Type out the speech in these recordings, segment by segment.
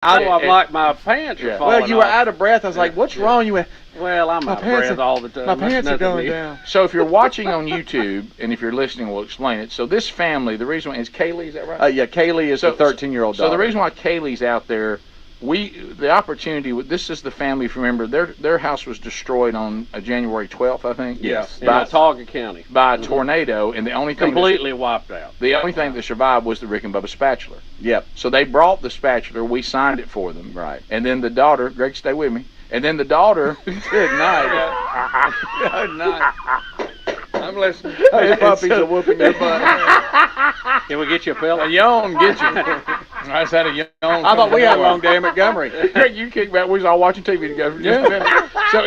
like my pants are falling Well, you were off. out of breath. I was like, "What's wrong?" You went, Well, I'm out of breath all the time. "My pants are going down." So if you're watching on YouTube, and if you're listening, we'll explain it. So this family, the reason is Kaylee, is that right? Yeah, Kaylee is the 13-year-old daughter. So the reason why Kaylee's out there, the opportunity. This is the family. If you remember, their house was destroyed on January 12th, I think. Yes. In Watauga County. By a tornado, and the only thing Completely wiped out. the only thing that survived was the Rick and Bubba spatula. Yep. So they brought the spatula. We signed it for them. Right. And then the daughter, Greg, stay with me. And then the daughter. Good night. Good night. I'm listening. Those puppies are whooping your butt. Can we get you a pillow? A yawn get you. I just had a yawn. I thought we had a long day in Montgomery. Greg, you kicked back. We was all watching TV together for just a minute. So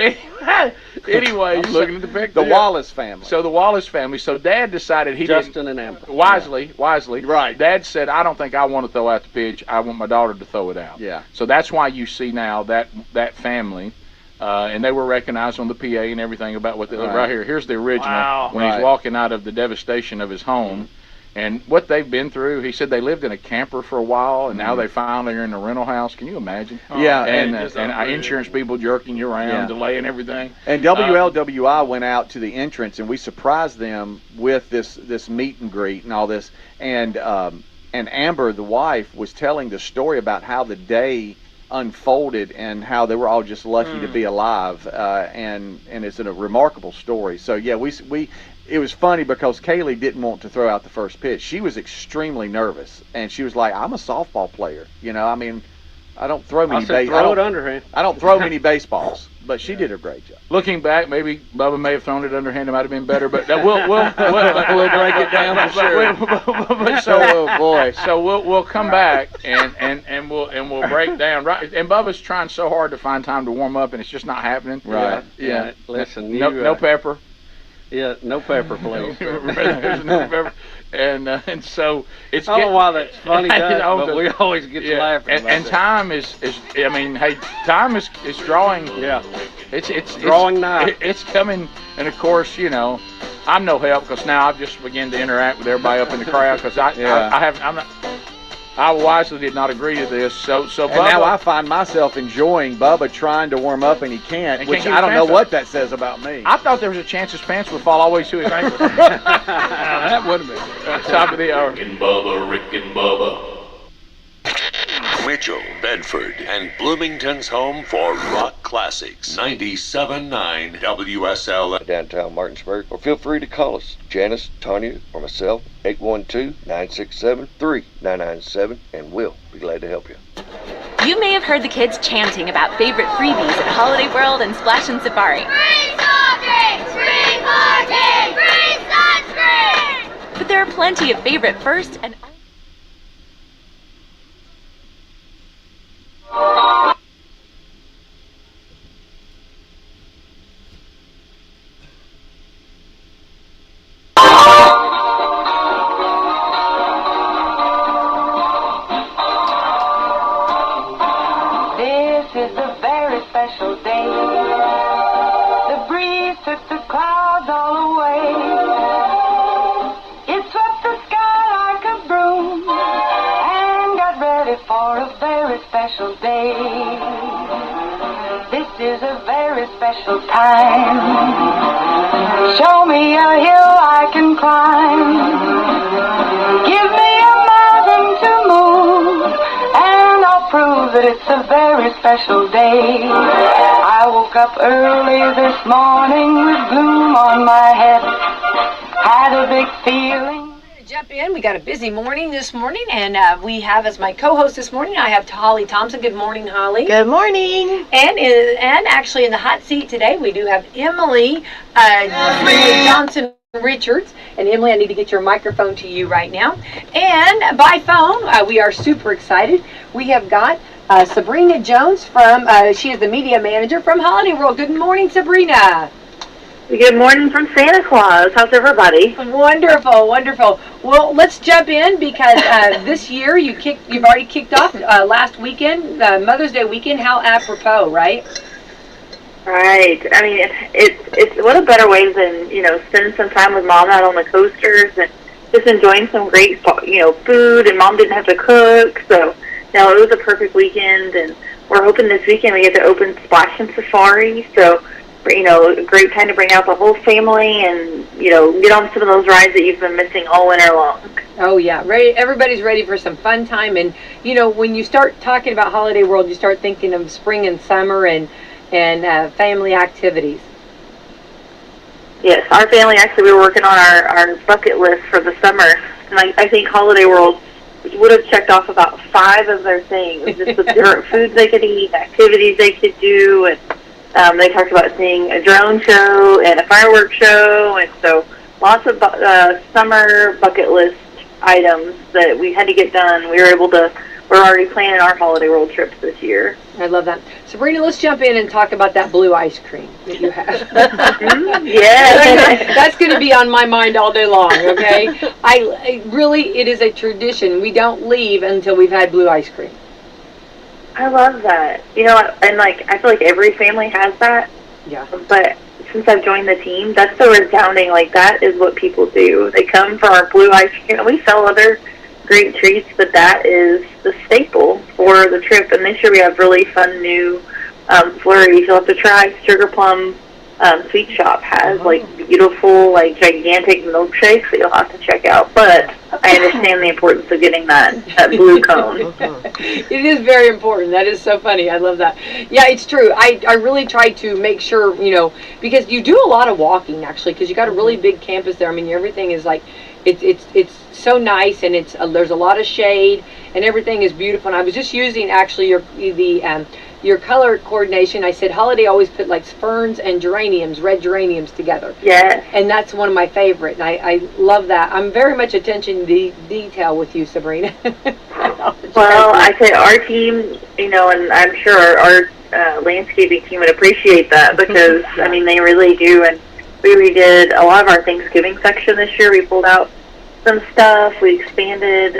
anyway, I'm looking at the picture. The yeah. Wallace family. So the Wallace family. So Dad decided Justin and Amber. Wisely. Right. Dad said, I don't think I want to throw out the pitch. I want my daughter to throw it out. Yeah. So that's why you see now that family. And they were recognized on the PA and everything about what they look right here. Here's the original when he's walking out of the devastation of his home. And what they've been through, he said they lived in a camper for a while, and now they finally are in a rental house. Can you imagine? Yeah. And insurance people jerking you around, delaying everything. And WLWI went out to the entrance, and we surprised them with this meet and greet and all this. And Amber, the wife, was telling the story about how the day unfolded and how they were all just lucky to be alive, and it's a remarkable story. So yeah, it was funny because Kaylee didn't want to throw out the first pitch. She was extremely nervous, and she was like, "I'm a softball player, I mean, I don't throw many I don't throw many baseballs." But she did a great job. Looking back, maybe Bubba may have thrown it underhand. It might have been better, but we'll break it down for sure. Oh boy! So we'll come back and we'll break down. Right, and Bubba's trying so hard to find time to warm up, and it's just not happening. Right. Yeah. Listen. No pepper. Yeah. No pepper, please. There's no pepper. And so it's. I don't know why that's funny, but we always get to laughing. And time is. I mean, hey, time is drawing. Yeah. It's drawing now. It's coming, and of course, I'm no help because now I've just begun to interact with everybody up in the crowd because I wisely did not agree to this. So Bubba, now I find myself enjoying Bubba trying to warm up and he can't, which I don't know what that says about me. I thought there was a chance his pants would fall all the way to his ankles. That would have been top of the hour. Rick and Bubba. Mitchell, Bedford, and Bloomington's home for rock classics. 97.9 WSL. Downtown Martinsburg. Or feel free to call us, Janice, Tanya, or myself, 812-967-3997, and we'll be glad to help you. You may have heard the kids chanting about favorite freebies at Holiday World and Splash and Safari. Free soft drinks! Free parking! Free sunscreen! But there are plenty of favorite first and This is a very special day. The breeze took the clouds all away. It swept the sky like a broom and got ready for a very special day. This is a very special time. Show me a hill I can climb. Give me a mountain to move, and I'll prove that it's a very special day. I woke up early this morning with gloom on my head. Had a big feeling. Jump in. We got a busy morning this morning, and we have as my co-host this morning, I have Holly Thompson. Good morning, Holly. Good morning. And actually in the hot seat today, we do have Emily Johnson Richards. And Emily, I need to get your microphone to you right now. And by phone, we are super excited. We have got Sabrina Jones from, she is the media manager from Holiday World. Good morning, Sabrina. Good morning from Santa Claus. How's everybody? Wonderful, wonderful. Well, let's jump in because this year you've already kicked off last weekend, Mother's Day weekend. How apropos, right? Right. I mean, it's what a better way than spending some time with Mom out on the coasters and just enjoying some great food. And Mom didn't have to cook, so No, it was a perfect weekend, and we're hoping this weekend we get to open Splash and Safari. So, a great time to bring out the whole family and, get on some of those rides that you've been missing all winter long. Oh, yeah. Everybody's ready for some fun time. And, when you start talking about Holiday World, you start thinking of spring and summer and family activities. Yes, our family, actually, we were working on our bucket list for the summer. And I think Holiday World would have checked off about 5 of their things, just the different foods they could eat, activities they could do, and they talked about seeing a drone show and a fireworks show, and so lots of summer bucket list items that we had to get done. We're already planning our Holiday World trips this year. I love that. Sabrina, let's jump in and talk about that blue ice cream that you have. Yeah. That's going to be on my mind all day long, okay? It is a tradition. We don't leave until we've had blue ice cream. I love that. And I feel like every family has that. Yeah. But since I've joined the team, that's so resounding. That is what people do. They come for our blue ice cream. And we sell other great treats, but that is the staple for the trip. And this year we have really fun new flurries. You'll have to try. Sugar Plum Sweet Shop has beautiful, gigantic milkshakes that you'll have to check out. But I understand the importance of getting that blue cone. It is very important. That is so funny. I love that. Yeah, it's true. I really try to make sure, because you do a lot of walking, actually, because you got a really big campus there. I mean, everything is it's so nice, and there's a lot of shade, and everything is beautiful. And I was just using actually your color coordination. I said Holiday always put ferns and geraniums, red geraniums together. Yes. And that's one of my favorite. And I love that. I'm very much attention to detail with you, Sabrina. Well, I say our team, and I'm sure our landscaping team would appreciate that because, I mean, they really do. And we redid a lot of our Thanksgiving section this year. We pulled out some stuff. We expanded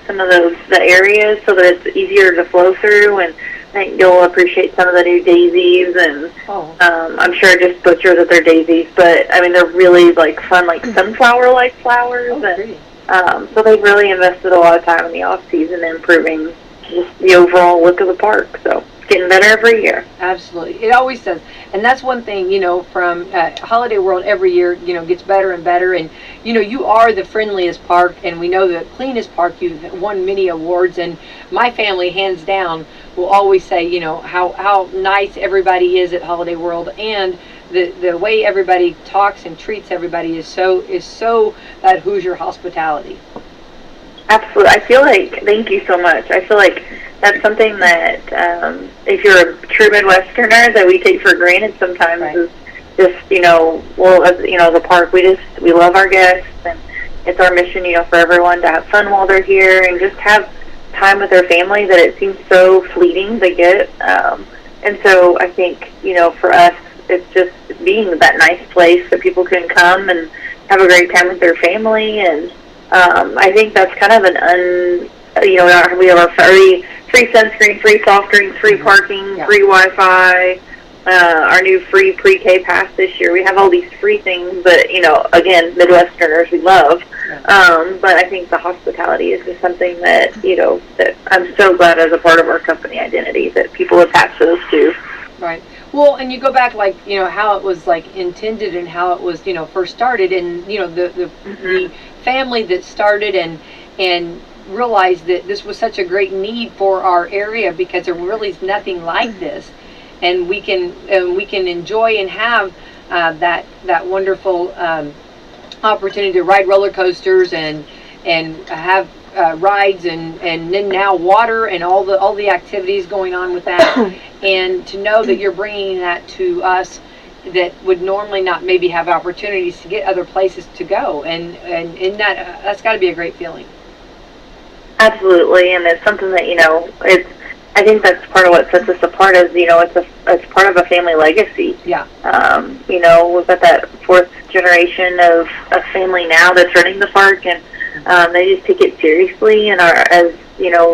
some of the areas so that it's easier to flow through, and I think you'll appreciate some of the new daisies, and I'm sure I just butchered that they're daisies, but I mean they're really fun, sunflower-like flowers, and so they've really invested a lot of time in the off season improving just the overall look of the park. So it's getting better every year. Absolutely, it always does, and that's one thing from Holiday World every year. Gets better and better, and you are the friendliest park, and we know the cleanest park. You've won many awards, and my family, hands down, will always say, how nice everybody is at Holiday World, and the way everybody talks and treats everybody is so that Hoosier hospitality. Absolutely. I feel thank you so much. I feel like that's something that if you're a true Midwesterner that we take for granted sometimes is just, as a park, we love our guests, and it's our mission, for everyone to have fun while they're here and just have time with their family that it seems so fleeting to get. And so I think, for us, it's just being that nice place that people can come and have a great time with their family. And I think that's kind of we have our free sunscreen, free soft drinks, free parking, free Wi-Fi, our new free pre-K pass this year. We have all these free things that, again, Midwesterners we love. But I think the hospitality is just something that, that I'm so glad as a part of our company identity that people attach those to. Right. Well, and you go back, how it was, intended and how it was, first started, and, the family that started and realized that this was such a great need for our area because there really is nothing like this. And we can enjoy and have that wonderful opportunity to ride roller coasters and have rides and then now water and all the activities going on with that, and to know that you're bringing that to us that would normally not maybe have opportunities to get other places to go, and in that's got to be a great feeling. Absolutely, and it's something that I think that's part of what sets us apart. Is it's part of a family legacy. Yeah. We've got that 4th generation of family now that's running the park, and they just take it seriously, and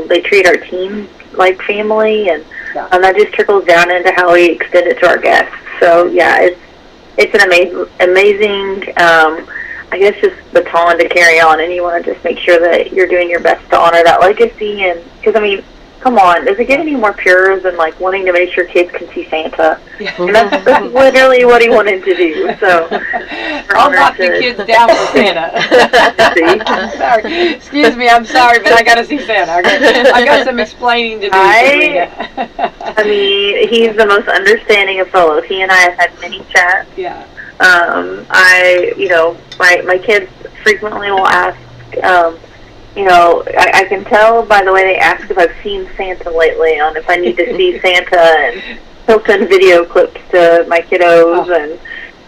they treat our team like family, and that just trickles down into how we extend it to our guests. So yeah, it's an amazing I guess, just baton to carry on, and you want to just make sure that you're doing your best to honor that legacy. And because, I mean, come on, does it get any more pure than like wanting to make sure kids can see Santa? And that's literally what he wanted to do. So I'll knock the kids down for Santa. Sorry. Excuse me, I'm sorry, but I got to see Santa. I got some explaining to do. I mean, he's the most understanding of fellows. He and I have had many chats. Yeah. My kids frequently will ask, I can tell by the way they ask if I've seen Santa lately, on if I need to see Santa, and he'll send video clips to my kiddos and,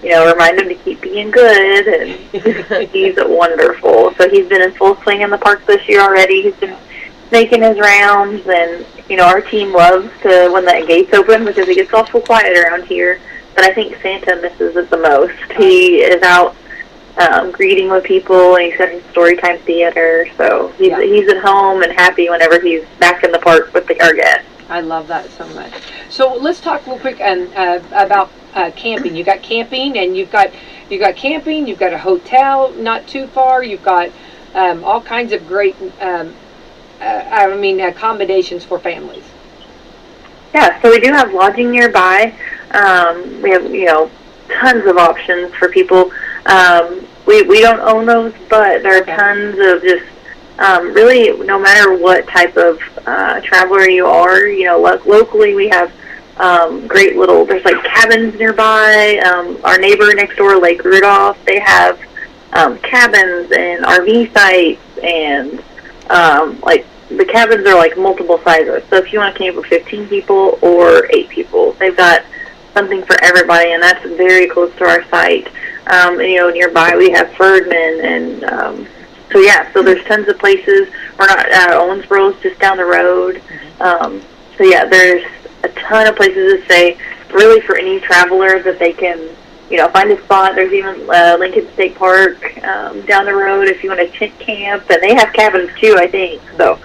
remind them to keep being good, and he's wonderful. So he's been in full swing in the park this year already. He's been making his rounds, and, our team loves to, when the gates open, because it gets awful quiet around here, but I think Santa misses it the most. He is out greeting with people, and he's got his storytime theater, so he's at home and happy whenever he's back in the park with our guests. I love that so much. So let's talk real quick about camping. You got camping, and you've got camping. You've got a hotel not too far. You've got all kinds of great accommodations for families. Yeah, so we do have lodging nearby. We have tons of options for people. We don't own those, but there are tons of just really, no matter what type of traveler you are, locally we have great there's like cabins nearby. Our neighbor next door, Lake Rudolph, they have cabins and RV sites, and the cabins are like multiple sizes. So if you want to camp with 15 people or 8 people, they've got something for everybody, and that's very close to our site. Nearby we have Ferdman, and so there's tons of places. We're not Owensboro's just down the road. There's a ton of places to stay, really, for any traveler that they can, find a spot. There's even Lincoln State Park down the road if you want to tent camp, and they have cabins too, I think. So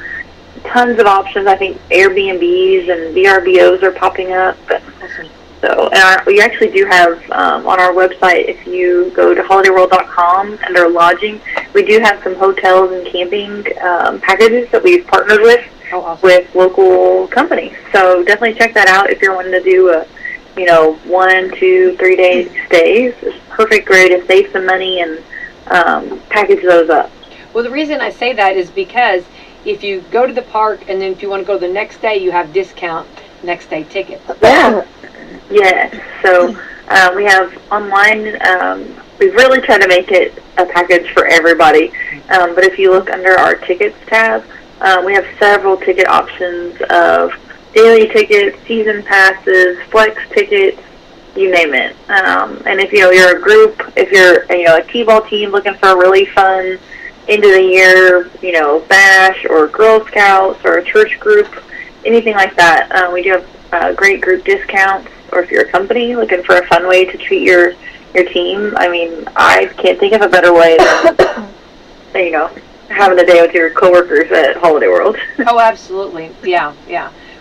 tons of options. I think Airbnbs and VRBOs are popping up. So, and we actually do have on our website, if you go to holidayworld.com under lodging, we do have some hotels and camping packages that we've partnered with with local companies. So definitely check that out if you're wanting to do a 1, 2, 3 day stays. It's a perfect way to save some money and package those up. Well, the reason I say that is because if you go to the park and then if you want to go the next day, you have discount next day tickets. Yeah. Yes. So we have online. We've really tried to make it a package for everybody. But if you look under our tickets tab, we have several ticket options of daily tickets, season passes, flex tickets, you name it. And if you're a group, if you're a T-ball team looking for a really fun end of the year, bash or Girl Scouts or a church group, anything like that, we do have great group discounts. Or if you're a company looking for a fun way to treat your team, I mean, I can't think of a better way than, having a day with your coworkers at Holiday World. Oh, absolutely. Yeah.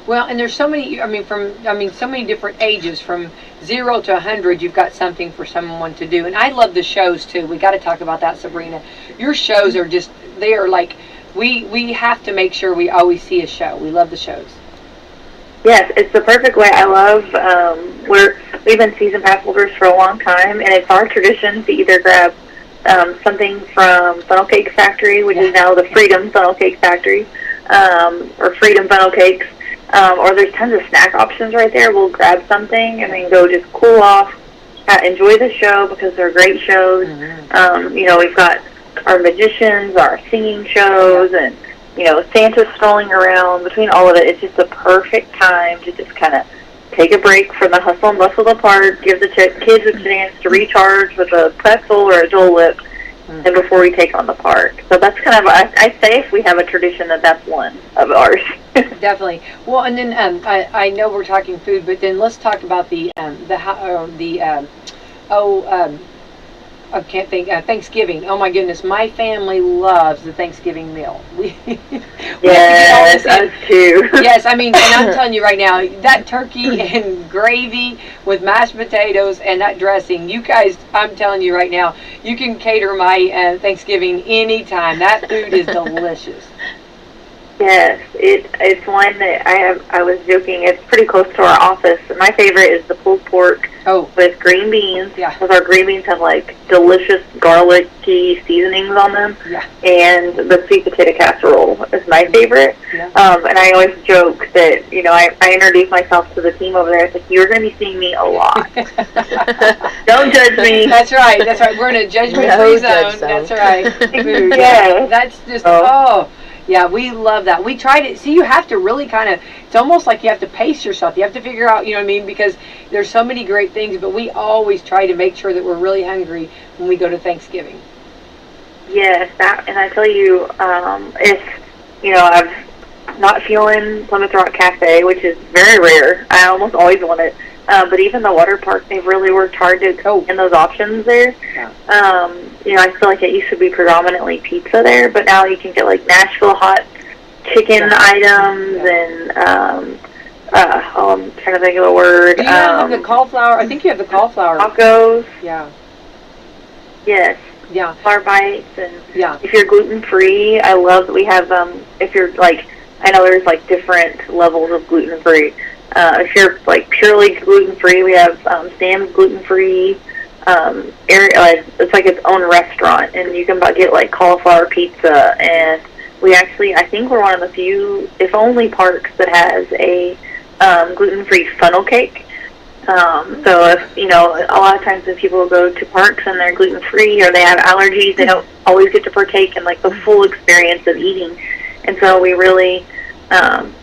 Well, and there's so many, so many different ages, from 0 to 100, you've got something for someone to do. And I love the shows, too. We got to talk about that, Sabrina. Your shows are just, they are like, we have to make sure we always see a show. We love the shows. Yes, it's the perfect way. I love, we've been season pass holders for a long time, and it's our tradition to either grab something from Funnel Cake Factory, which is now the Freedom Funnel Cake Factory, or Freedom Funnel Cakes, or there's tons of snack options right there. We'll grab something and then go just cool off, enjoy the show, because they're great shows. We've got our magicians, our singing shows, and Santa's strolling around. Between all of it, it's just a perfect time to just kind of take a break from the hustle and bustle of the park, give the kids a chance to recharge with a pretzel or a Dole Whip, and before we take on the park. So that's kind of, I say if we have a tradition, that's one of ours. Definitely. Well, and then I know we're talking food, but then let's talk about I can't think. Thanksgiving. Oh my goodness, my family loves the Thanksgiving meal. Yes, us too. Yes, I mean, and I'm telling you right now, that turkey and gravy with mashed potatoes and that dressing, you guys, I'm telling you right now, you can cater my Thanksgiving anytime. That food is delicious. Yes, it's one that I was joking. It's pretty close to our office. My favorite is the pulled pork with green beans. Yeah. Because our green beans have like delicious garlicky seasonings on them. Yeah. And the sweet potato casserole is my favorite. Yeah. And I always joke that I introduce myself to the team over there. It's like, you're going to be seeing me a lot. Don't judge me. That's right. That's right. We're in a judgment-free zone. That's right. Food. Yeah. That's just yeah, we love that. We try to, see, you have to really kind of, it's almost like you have to pace yourself. You have to figure out, you know what I mean, because there's so many great things, but we always try to make sure that we're really hungry when we go to Thanksgiving. Yes, and I tell you, if, I'm not feeling Plymouth Rock Cafe, which is very rare. I almost always want it. But even the water park, they've really worked hard to in those options there. Yeah. I feel like it used to be predominantly pizza there, but now you can get like Nashville hot chicken items and I'm trying to think of the word. Do you have the cauliflower? I think you have the cauliflower. Tacos. Yeah. Yes. Yeah. Flour bites, and yeah. If you're gluten free, I love that we have if you're like, I know there's like different levels of gluten free. If you're like purely gluten free, we have Sam's gluten free. It's like its own restaurant, and you can get like cauliflower pizza. And we actually, I think we're one of the few, if only, parks that has a gluten free funnel cake. So if a lot of times when people go to parks and they're gluten free or they have allergies, they don't always get to partake in like the full experience of eating. And so we really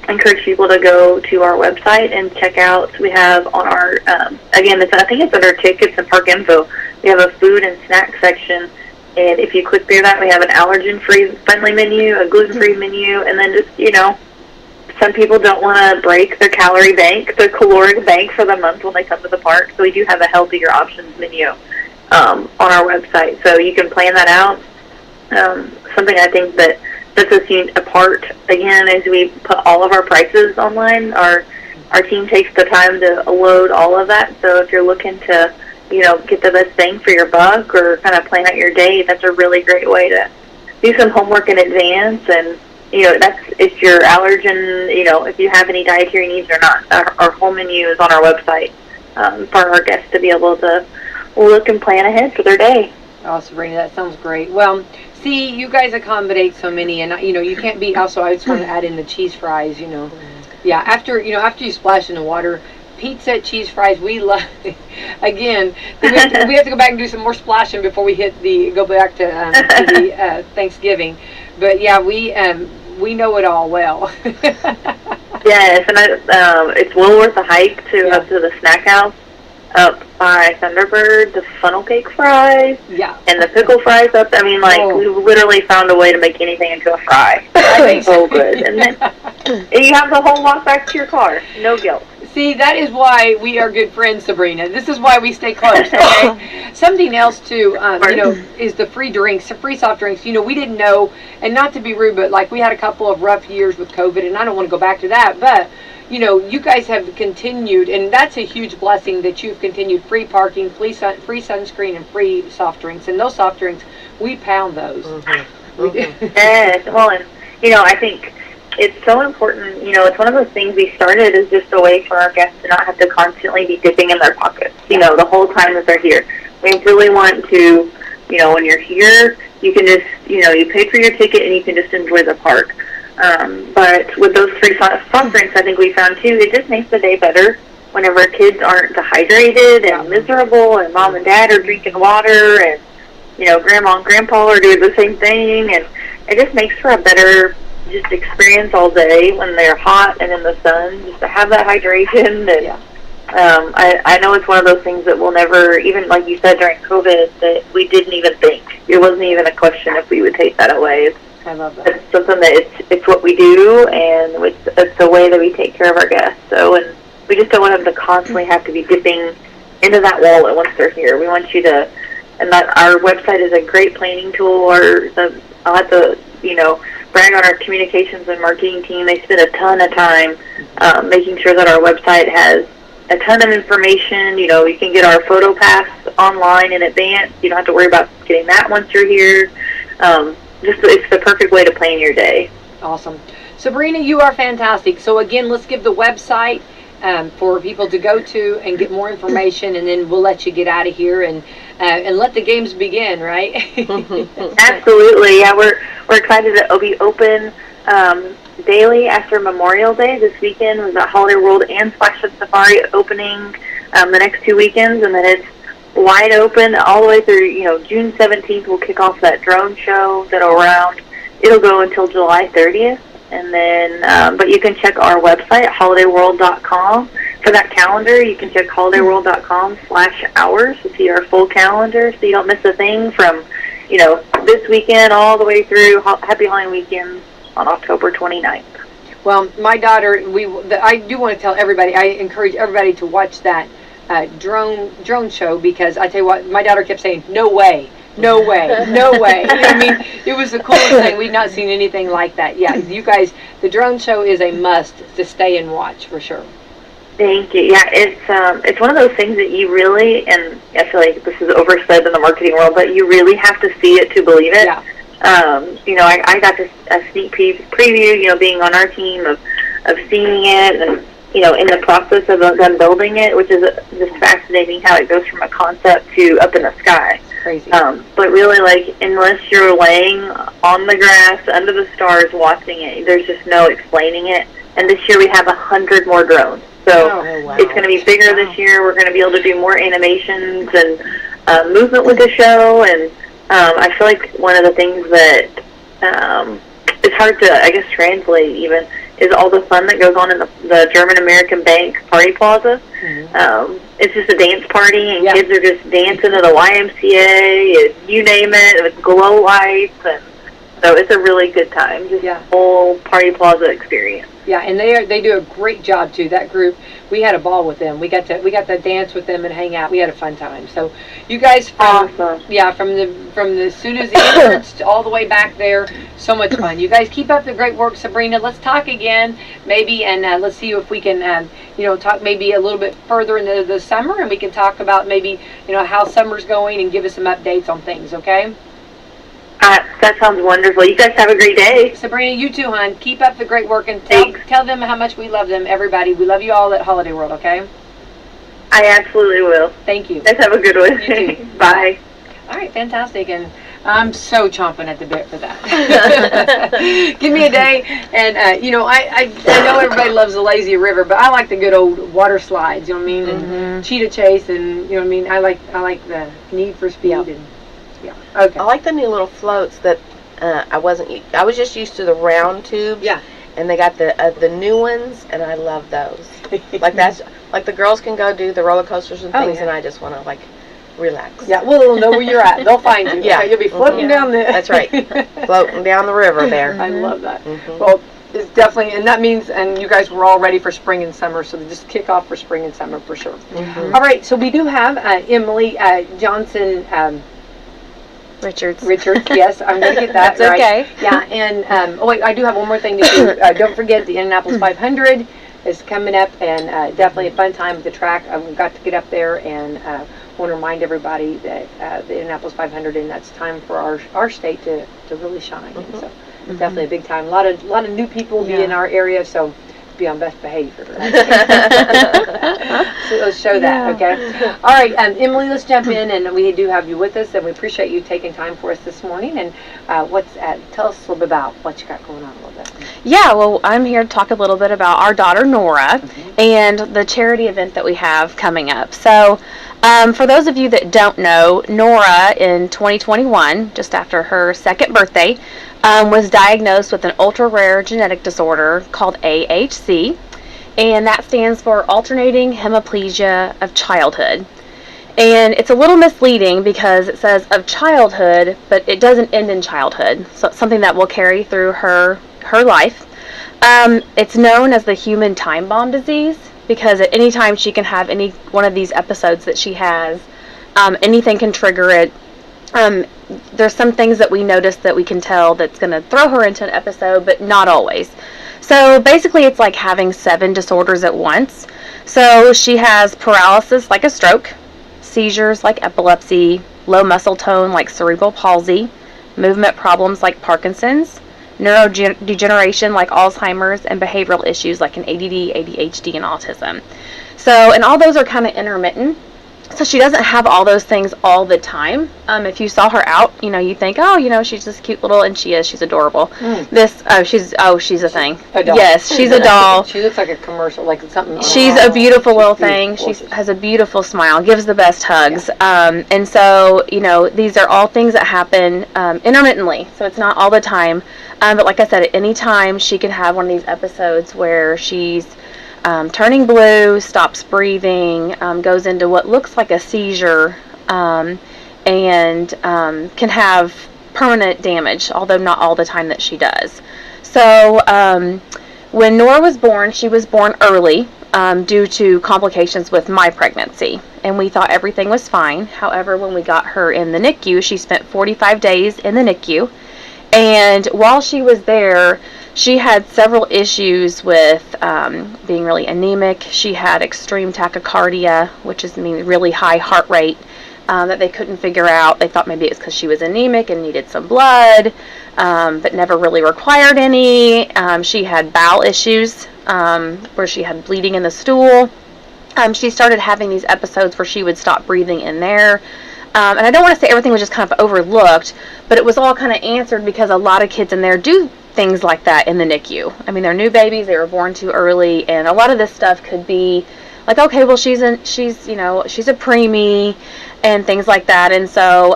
encourage people to go to our website and check out. We have on our again, I think it's under tickets and park info. We have a food and snack section, and if you click through that, we have an allergen-free friendly menu, a gluten-free menu, and then just some people don't want to break their calorie bank, their caloric bank for the month when they come to the park. So we do have a healthier options menu on our website, so you can plan that out. Something I think that sets us apart, again, is we put all of our prices online. Our team takes the time to load all of that. So if you're looking to, get the best bang for your buck or kind of plan out your day, that's a really great way to do some homework in advance. And, that's if you're allergen, if you have any dietary needs or not. Our whole menu is on our website for our guests to be able to look and plan ahead for their day. Oh, Sabrina, that sounds great. Well, see, you guys accommodate so many, and you can't beat. Also, I just want to add in the cheese fries. Yeah. After you splash in the water, pizza, cheese fries, we love. Again, we have to go back and do some more splashing before we go back to the Thanksgiving. But yeah, we know it all well. Yes, and it's well worth the hike up to the snack house. Up by Thunderbird, the funnel cake fries, and the pickle fries up. I mean, we literally found a way to make anything into a fry. It's so good. And then you have the whole walk back to your car. No guilt. See, that is why we are good friends, Sabrina. This is why we stay close, okay? Something else, too, is the free drinks, free soft drinks. We didn't know, and not to be rude, but, we had a couple of rough years with COVID, and I don't want to go back to that, but you guys have continued, and that's a huge blessing that you've continued free parking, free sunscreen, and free soft drinks. And those soft drinks, we pound those. Mm-hmm. Yes, well, and, I think it's so important. It's one of those things we started as just a way for our guests to not have to constantly be dipping in their pockets, the whole time that they're here. We really want to, when you're here, you can just, you pay for your ticket and you can just enjoy the park. But with those free soft drinks, I think we found too, it just makes the day better whenever kids aren't dehydrated and miserable, and mom and dad are drinking water, and grandma and grandpa are doing the same thing, and it just makes for a better just experience all day when they're hot and in the sun, just to have that hydration. And I know it's one of those things that we'll never, even like you said during COVID, that we didn't even think. It wasn't even a question if we would take that away. I love that. It's something that it's what we do, and it's the way that we take care of our guests. So, and we just don't want them to constantly have to be dipping into that wallet once they're here. We want you to, and that our website is a great planning tool. I'll have to, brag on our communications and marketing team. They spend a ton of time making sure that our website has a ton of information. You can get our photo pass online in advance. You don't have to worry about getting that once you're here. It's the perfect way to plan your day. Awesome. Sabrina, you are fantastic. So again, let's give the website for people to go to and get more information, and then we'll let you get out of here and let the games begin, right? Absolutely. Yeah, we're excited that it'll be open daily after Memorial Day. This weekend was at Holiday World and Splash and Safari opening the next 2 weekends, and then it's wide open all the way through, June 17th we'll kick off that drone show it'll go until July 30th. And then, but you can check our website, holidayworld.com. For that calendar, you can check holidayworld.com/hours to see our full calendar, so you don't miss a thing from, this weekend all the way through Happy Halloween weekend on October 29th. Well, my daughter, I do want to tell everybody, I encourage everybody to watch that drone show, because I tell you what, my daughter kept saying, no way. No way, no way. It was the coolest thing. We've not seen anything like that. Yeah, you guys, the drone show is a must to stay and watch for sure. Thank you. Yeah, it's one of those things that you really, and I feel like this is oversaid in the marketing world, but you really have to see it to believe it. Yeah. I got a sneak preview, being on our team of seeing it, and in the process of them building it, which is just fascinating how it goes from a concept to up in the sky. Crazy. But really, unless you're laying on the grass under the stars watching it, there's just no explaining it. And this year we have 100 more drones. So it's going to be bigger this year. We're going to be able to do more animations and movement with the show. And I feel like one of the things that is hard to, translate even, is all the fun that goes on in the German American Bank Party Plaza. Mm-hmm. It's just a dance party, and kids are just dancing to the YMCA, and you name it, with glow lights, and so it's a really good time, just a whole Party Plaza experience. Yeah, and they do a great job too. That group, we had a ball with them. We got to dance with them and hang out. We had a fun time. So you guys, from the soon as the entrance all the way back there, so much fun. You guys keep up the great work, Sabrina. Let's talk again, maybe, and let's see if we can, talk maybe a little bit further into the summer, and we can talk about maybe, how summer's going and give us some updates on things. Okay. That sounds wonderful. You guys have a great day. Sabrina, you too, hon. Keep up the great work, and tell them how much we love them, everybody. We love you all at Holiday World, okay? I absolutely will. Thank you. Let's have a good one. You too. Bye. All right, fantastic. And I'm so chomping at the bit for that. Give me a day. And, I know everybody loves the lazy river, but I like the good old water slides, you know what I mean? Mm-hmm. And cheetah chase, and, you know what I mean? I like the Need for Speed. Yep. And okay. I like the new little floats that I was just used to the round tubes. Yeah. And they got the new ones, and I love those. Like the girls can go do the roller coasters and things, and I just want to relax. Yeah. Well, they'll know where you're at. They'll find you. Yeah. Okay? You'll be floating down the. That's right. Floating down the river there. I love that. Mm-hmm. Well, it's definitely, and that means, and you guys were all ready for spring and summer, so just kick off for spring and summer for sure. Mm-hmm. All right. So we do have Emily Johnson. Richards, yes, I'm going to get that That's right. Okay. Yeah, and wait, I do have one more thing to do. Don't forget, the Indianapolis 500 is coming up, and definitely a fun time at the track. I've got to get up there, and want to remind everybody that the Indianapolis 500, and that's time for our state to really shine. Mm-hmm. And so it's definitely a big time. A lot of new people will be in our area, so be on best behavior. Right? So let's show that, okay? All right, Emily, let's jump in, and we do have you with us, and we appreciate you taking time for us this morning. And tell us a little bit about what you got going on a little bit. Yeah, well, I'm here to talk a little bit about our daughter Nora and the charity event that we have coming up. So, for those of you that don't know, Nora in 2021, just after her second birthday, was diagnosed with an ultra-rare genetic disorder called AHC, and that stands for Alternating Hemiplegia of Childhood. And it's a little misleading because it says of childhood, but it doesn't end in childhood, so it's something that will carry through her life. It's known as the human time bomb disease because at any time she can have any one of these episodes that she has. Anything can trigger it there's some things that we notice that we can tell that's going to throw her into an episode, but not always. So basically it's like having 7 disorders at once. So she has paralysis like a stroke, seizures like epilepsy, low muscle tone like cerebral palsy, movement problems like Parkinson's, neurodegeneration like Alzheimer's, and behavioral issues like an ADD, ADHD, and autism. So, and all those are kind of intermittent. So she doesn't have all those things all the time. If you saw her out, you think, oh, she's this cute little, and she is. She's adorable. She's a thing. A doll. Yes, she's a doll. She looks like a commercial, like something. She's a beautiful little thing. She has a beautiful smile, gives the best hugs. Yeah. And so, these are all things that happen intermittently. So it's not all the time. But like I said, at any time, she can have one of these episodes where she's turning blue, stops breathing, goes into what looks like a seizure, and can have permanent damage, although not all the time that she does. So when Nora was born, she was born early due to complications with my pregnancy, and we thought everything was fine. However, when we got her in the NICU, she spent 45 days in the NICU, and while she was there, she had several issues with being really anemic. She had extreme tachycardia, which is really high heart rate that they couldn't figure out. They thought maybe it was because she was anemic and needed some blood, but never really required any. She had bowel issues where she had bleeding in the stool. She started having these episodes where she would stop breathing in there. And I don't want to say everything was just kind of overlooked, but it was all kind of answered because a lot of kids in there do things like that in the NICU. I mean, they're new babies, they were born too early, and a lot of this stuff could be like, okay, well, she's a preemie and things like that. And so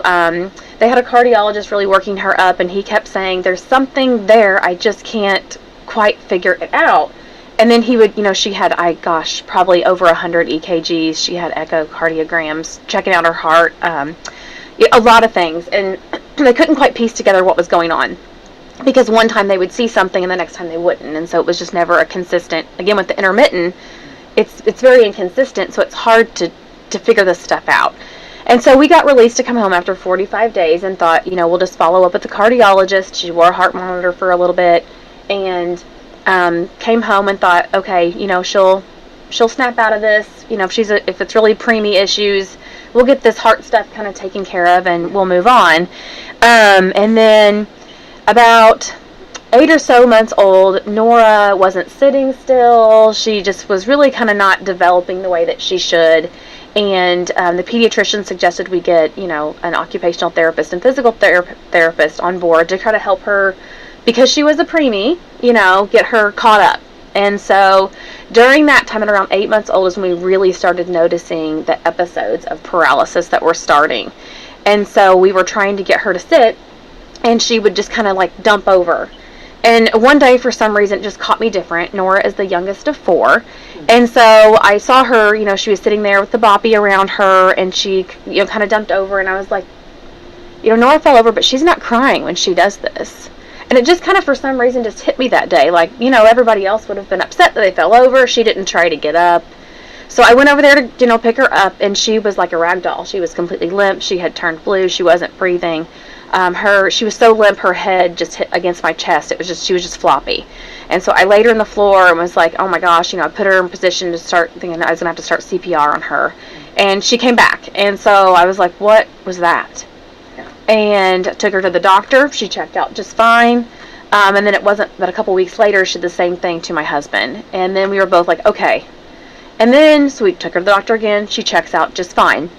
they had a cardiologist really working her up, and he kept saying, there's something there, I just can't quite figure it out. And then he would, she had, probably over 100 EKGs. She had echocardiograms, checking out her heart, a lot of things. And they couldn't quite piece together what was going on, because one time they would see something and the next time they wouldn't. And so it was just never a consistent, again, with the intermittent, it's very inconsistent, so it's hard to figure this stuff out. And so we got released to come home after 45 days and thought, we'll just follow up with the cardiologist. She wore a heart monitor for a little bit, and came home and thought, okay, she'll snap out of this. If it's really preemie issues, we'll get this heart stuff kind of taken care of and we'll move on. And then about 8 or so months old, Nora wasn't sitting still. She just was really kind of not developing the way that she should. And the pediatrician suggested we get, an occupational therapist and physical therapist on board to try to help her, because she was a preemie, get her caught up. And so during that time, at around 8 months old, is when we really started noticing the episodes of paralysis that were starting. And so we were trying to get her to sit, and she would just kind of like dump over. And one day, for some reason, it just caught me different. Nora is the youngest of 4. And so I saw her, she was sitting there with the boppy around her, and she, kind of dumped over, and I was like, Nora fell over, but she's not crying when she does this. And it just kind of, for some reason, just hit me that day. Like, everybody else would have been upset that they fell over. She didn't try to get up. So I went over there to, pick her up, and she was like a rag doll. She was completely limp. She had turned blue. She wasn't breathing. She was so limp, her head just hit against my chest. She was just floppy. And so I laid her on the floor and was like, oh my gosh, I put her in position to start thinking I was going to have to start CPR on her. And she came back. And so I was like, what was that? And took her to the doctor. She checked out just fine. And then it wasn't but a couple weeks later, she did the same thing to my husband. And then we were both like, okay. And then, so we took her to the doctor again. She checks out just fine.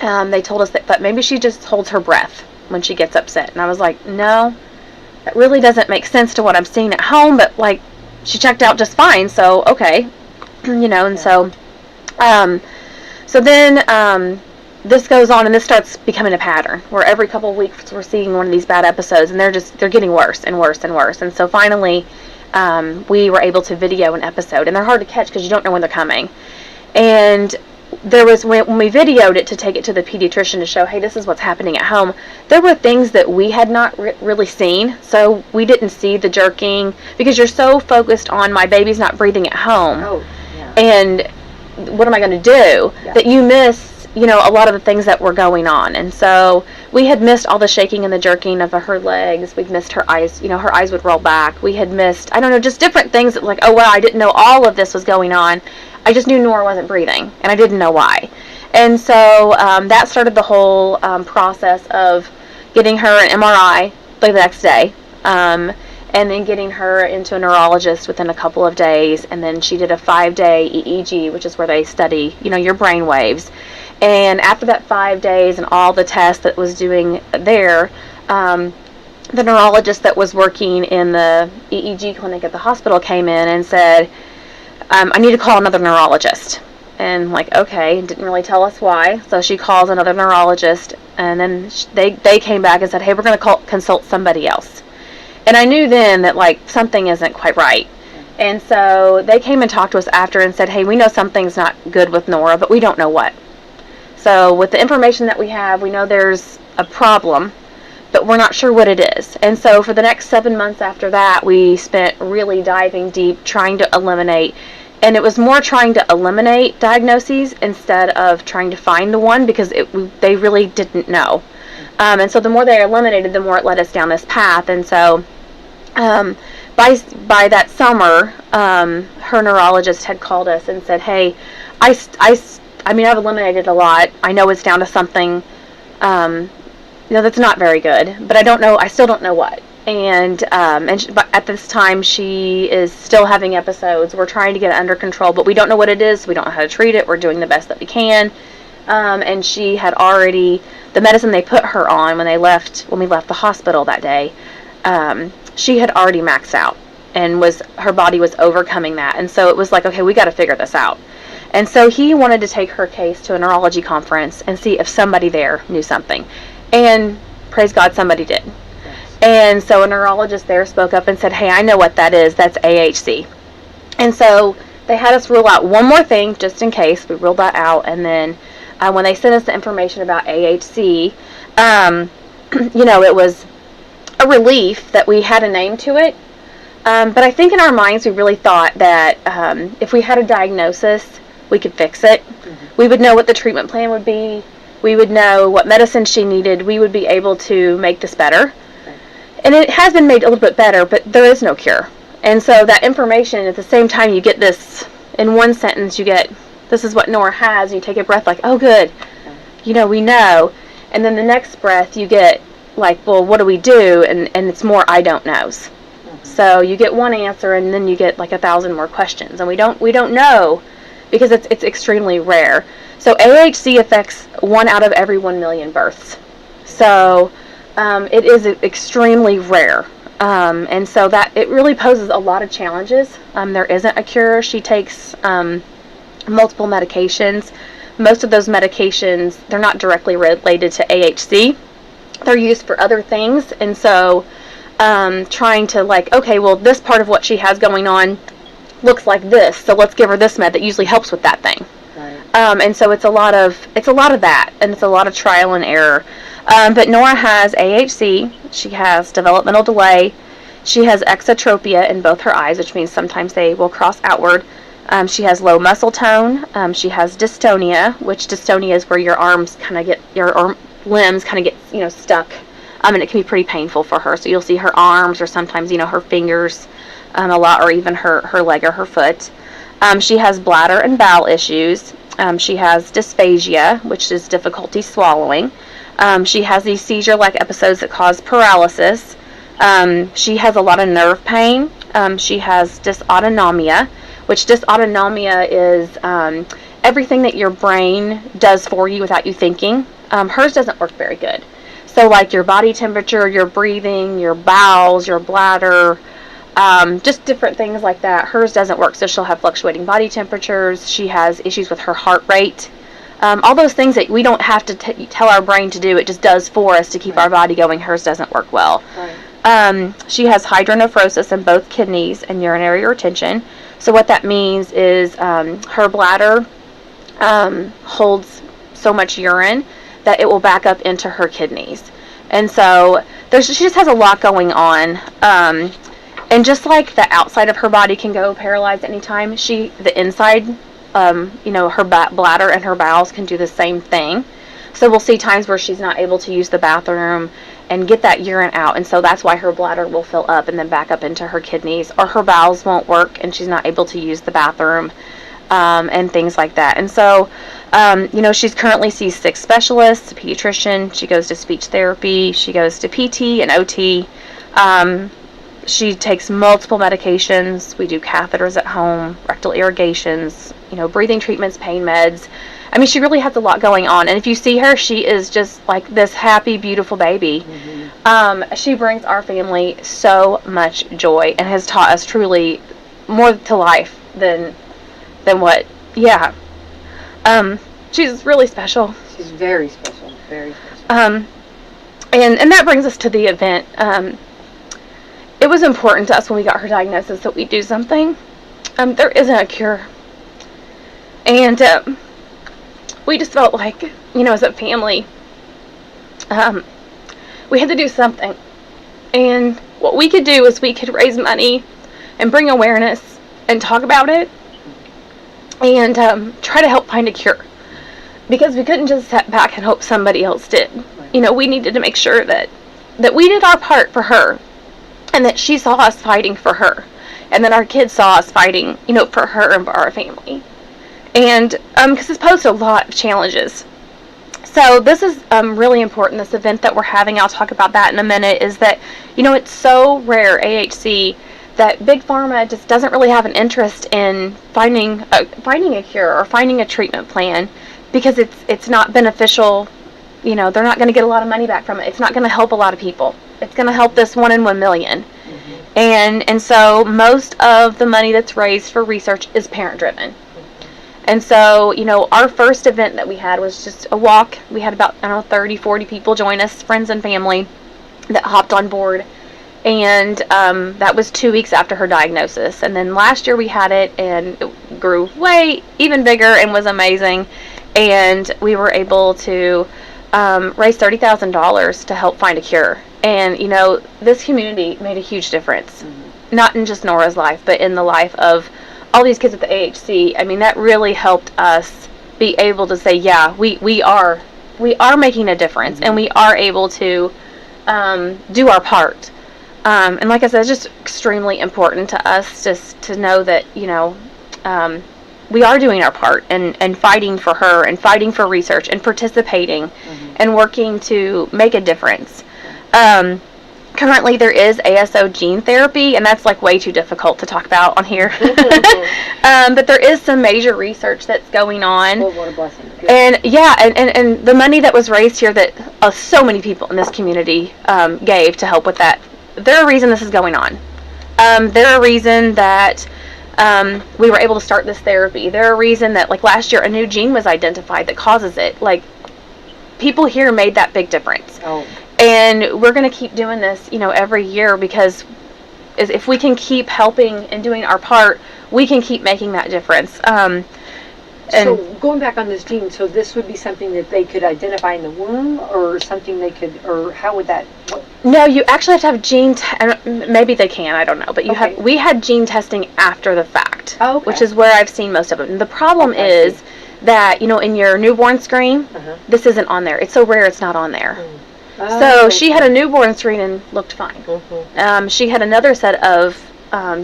They told us that maybe she just holds her breath when she gets upset. And I was like, no, that really doesn't make sense to what I'm seeing at home. But, she checked out just fine. So, okay. And so then, this goes on, and this starts becoming a pattern where every couple of weeks we're seeing one of these bad episodes, and they're getting worse and worse and worse. And so finally, we were able to video an episode, and they're hard to catch because you don't know when they're coming. And there was, when we videoed it to take it to the pediatrician to show, hey, this is what's happening at home, there were things that we had not really seen. So we didn't see the jerking because you're so focused on my baby's not breathing at home. Oh, yeah. And what am I going to do? Yeah. That you miss a lot of the things that were going on. And so we had missed all the shaking and the jerking of her legs. We'd missed her eyes, her eyes would roll back. We had missed, I don't know, just different things that like, oh wow, I didn't know all of this was going on. I just knew Nora wasn't breathing, and I didn't know why. And so that started the whole process of getting her an MRI the next day, and then getting her into a neurologist within a couple of days. And then she did a 5-day EEG, which is where they study, your brain waves. And after that 5 days and all the tests that was doing there, the neurologist that was working in the EEG clinic at the hospital came in and said, I need to call another neurologist. And like, okay, didn't really tell us why. So she calls another neurologist, and then they came back and said, hey, we're going to consult somebody else. And I knew then that like something isn't quite right. And so they came and talked to us after and said, hey, we know something's not good with Nora, but we don't know what. So with the information that we have, we know there's a problem, but we're not sure what it is. And so for the next 7 months after that, we spent really diving deep, trying to eliminate. And it was more trying to eliminate diagnoses instead of trying to find the one, because they really didn't know. And so the more they eliminated, the more it led us down this path. And so by that summer, her neurologist had called us and said, hey, I mean, I've eliminated a lot. I know it's down to something, that's not very good, but I still don't know what. But at this time, she is still having episodes. We're trying to get it under control, but we don't know what it is. We don't know how to treat it. We're doing the best that we can. And she had already, the medicine they put her on when we left the hospital that day, she had already maxed out, and her body was overcoming that. And so it was like, okay, we got to figure this out. And so he wanted to take her case to a neurology conference and see if somebody there knew something. And praise God, somebody did. And so a neurologist there spoke up and said, hey, I know what that is. That's AHC. And so they had us rule out one more thing just in case. We ruled that out. And then when they sent us the information about AHC, it was a relief that we had a name to it. But I think in our minds we really thought that if we had a diagnosis, we could fix it. Mm-hmm. We would know what the treatment plan would be. We would know what medicine she needed. We would be able to make this better. And it has been made a little bit better, but there is no cure. And so that information, at the same time, you get this, in one sentence, you get, this is what Nora has, and you take a breath like, oh, good. We know. And then the next breath, you get like, well, what do we do? And it's more I don't knows. Mm-hmm. So you get one answer, and then you get like 1,000 more questions. And we don't know, because it's extremely rare. So AHC affects 1 out of every 1 million births. So it is extremely rare. And so that it really poses a lot of challenges. There isn't a cure. She takes multiple medications. Most of those medications, they're not directly related to AHC. They're used for other things. And so trying to like, okay, well, this part of what she has going on looks like this, so let's give her this med that usually helps with that thing. Right. And so it's a lot of that, and it's a lot of trial and error. But Nora has AHC. She has developmental delay. She has exotropia in both her eyes, which means sometimes they will cross outward. She has low muscle tone. She has dystonia, which dystonia is where your arms kind of get, your limbs kind of get, stuck. And it can be pretty painful for her. So you'll see her arms, or sometimes, her fingers a lot, or even her leg or her foot. She has bladder and bowel issues. She has dysphagia, which is difficulty swallowing. She has these seizure-like episodes that cause paralysis. She has a lot of nerve pain. She has dysautonomia, which dysautonomia is everything that your brain does for you without you thinking. Hers doesn't work very good. So like your body temperature, your breathing, your bowels, your bladder, just different things like that. Hers doesn't work, so she'll have fluctuating body temperatures. She has issues with her heart rate. All those things that we don't have to tell our brain to do, it just does for us to keep our body going. Hers doesn't work well. Right. She has hydronephrosis in both kidneys and urinary retention. So what that means is her bladder holds so much urine that it will back up into her kidneys. And so she just has a lot going on. And just like the outside of her body can go paralyzed anytime, the inside her bladder and her bowels can do the same thing. So we'll see times where she's not able to use the bathroom and get that urine out, and so that's why her bladder will fill up and then back up into her kidneys, or her bowels won't work and she's not able to use the bathroom, and things like that. And so, she currently sees 6 specialists, a pediatrician, she goes to speech therapy, she goes to PT and OT, she takes multiple medications, we do catheters at home, rectal irrigations, breathing treatments, pain meds. I mean, she really has a lot going on, and if you see her, she is just like this happy, beautiful baby. She brings our family so much joy and has taught us truly more to life than what, she's really special. She's very special, very special. And that brings us to the event. It was important to us when we got her diagnosis that we do something. There isn't a cure. And we just felt like, as a family, we had to do something. And what we could do is we could raise money and bring awareness and talk about it and try to help find a cure. Because we couldn't just sit back and hope somebody else did. We needed to make sure that we did our part for her, and that she saw us fighting for her, and that our kids saw us fighting, for her and for our family. And because it's posed a lot of challenges. So this is really important, this event that we're having, I'll talk about that in a minute, is that, it's so rare, AHC, that Big Pharma just doesn't really have an interest in finding a cure or finding a treatment plan, because it's not beneficial. They're not going to get a lot of money back from it. It's not going to help a lot of people. It's going to help this 1 in 1 million. And so most of the money that's raised for research is parent driven. And so, our first event that we had was just a walk. We had about, 30, 40 people join us, friends and family, that hopped on board. And that was 2 weeks after her diagnosis. And then last year we had it, and it grew way even bigger and was amazing. And we were able to raise $30,000 to help find a cure. And, this community made a huge difference. Not in just Nora's life, but in the life of all these kids at the AHC. I mean, that really helped us be able to say, yeah, we are making a difference, and we are able to do our part. And like I said, it's just extremely important to us just to know that, we are doing our part and fighting for her and fighting for research and participating and working to make a difference. Currently there is ASO gene therapy, and that's like way too difficult to talk about on here. But there is some major research that's going on. Well, what a blessing. Good. And the money that was raised here that so many people in this community gave to help with that, they're a reason this is going on. They're a reason that we were able to start this therapy. They're a reason that, like, last year a new gene was identified that causes it. Like, people here made that big difference. And we're going to keep doing this, every year, because if we can keep helping and doing our part, we can keep making that difference. So going back on this gene, so this would be something that they could identify in the womb, or something they could, or how would that? No, you actually have to have gene. Maybe they can. I don't know. But we had gene testing after the fact, which is where I've seen most of it. And the problem is that in your newborn screen, this isn't on there. It's so rare, it's not on there. So she had a newborn screen and looked fine. She had another set of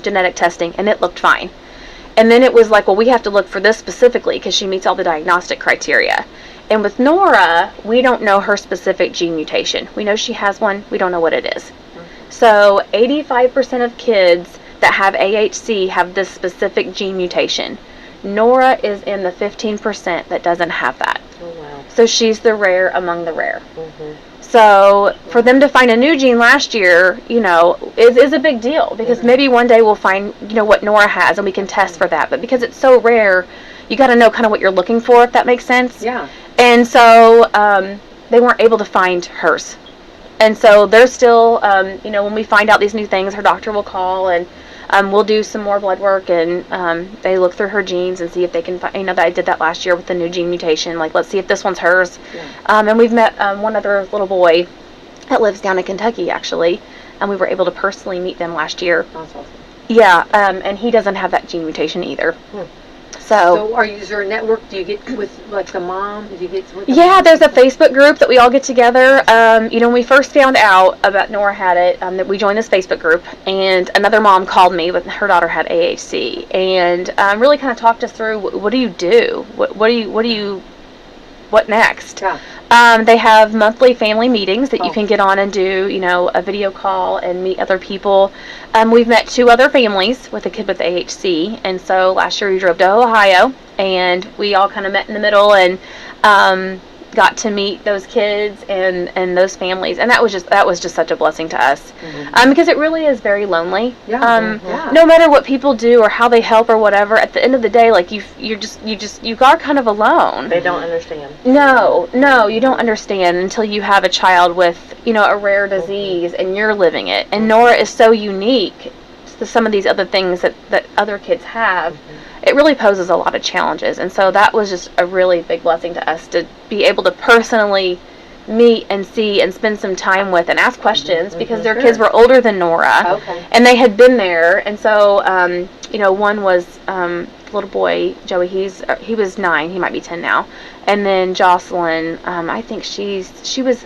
genetic testing, and it looked fine. And then it was like, well, we have to look for this specifically because she meets all the diagnostic criteria. And with Nora, we don't know her specific gene mutation. We know she has one. We don't know what it is. So 85% of kids that have AHC have this specific gene mutation. Nora is in the 15% that doesn't have that. So she's the rare among the rare. So for them to find a new gene last year, is a big deal, because maybe one day we'll find, what Nora has, and we can test for that. But because it's so rare, you got to know kind of what you're looking for, if that makes sense. Yeah. And so they weren't able to find hers. And so they're still, when we find out these new things, her doctor will call, and we'll do some more blood work, and they look through her genes and see if they can find, that I did that last year with the new gene mutation. Like, let's see if this one's hers. And we've met one other little boy that lives down in Kentucky, actually, and we were able to personally meet them last year. That's awesome. Yeah, and he doesn't have that gene mutation either. So is there a network? Do you get with like the mom? Do you get with the Yeah, there's a Facebook group that we all get together. When we first found out about Nora had it, that we joined this Facebook group, and another mom called me with her daughter had AHC, and really kind of talked us through what do you do? What next? Yeah. They have monthly family meetings that you can get on and do, a video call and meet other people. We've met 2 other families with a kid with AHC, and so last year we drove to Ohio, and we all kind of met in the middle and got to meet those kids and those families, and that was just such a blessing to us, because it really is very lonely. No matter what people do or how they help or whatever, at the end of the day, like you are kind of alone. They don't understand. No, you don't understand until you have a child with a rare disease and you're living it. And Nora is so unique to some of these other things that other kids have. It really poses a lot of challenges, and so that was just a really big blessing to us to be able to personally meet and see and spend some time with and ask questions, because their kids were older than Nora, and they had been there, and so one was little boy Joey. He was 9. He might be 10 now, and then Wslm. I think she was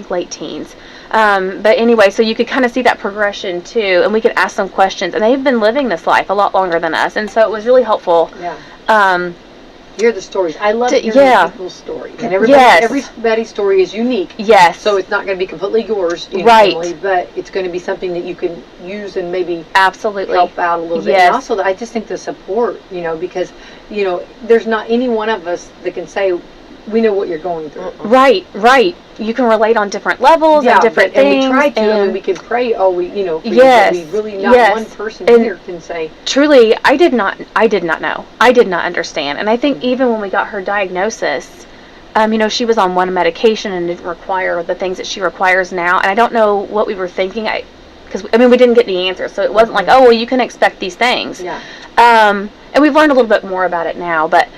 late teens. But anyway, so you could kind of see that progression too, and we could ask them questions, and they've been living this life a lot longer than us, and so it was really helpful. Hear the stories. I love hearing people's stories, and everybody's story is unique. Yes. So it's not going to be completely yours, right? Family, but it's going to be something that you can use and maybe absolutely help out a little bit. And also, I just think the support, because there's not any one of us that can say we know what you're going through. Right. You can relate on different levels and different things. And we try to, and we can pray. We really not one person here can say. Truly, I did not know. I did not understand. And I think even when we got her diagnosis, she was on one medication and didn't require the things that she requires now. And I don't know what we were thinking. Because we didn't get the answer, so it wasn't like, you can expect these things. Yeah. And we've learned a little bit more about it now, but.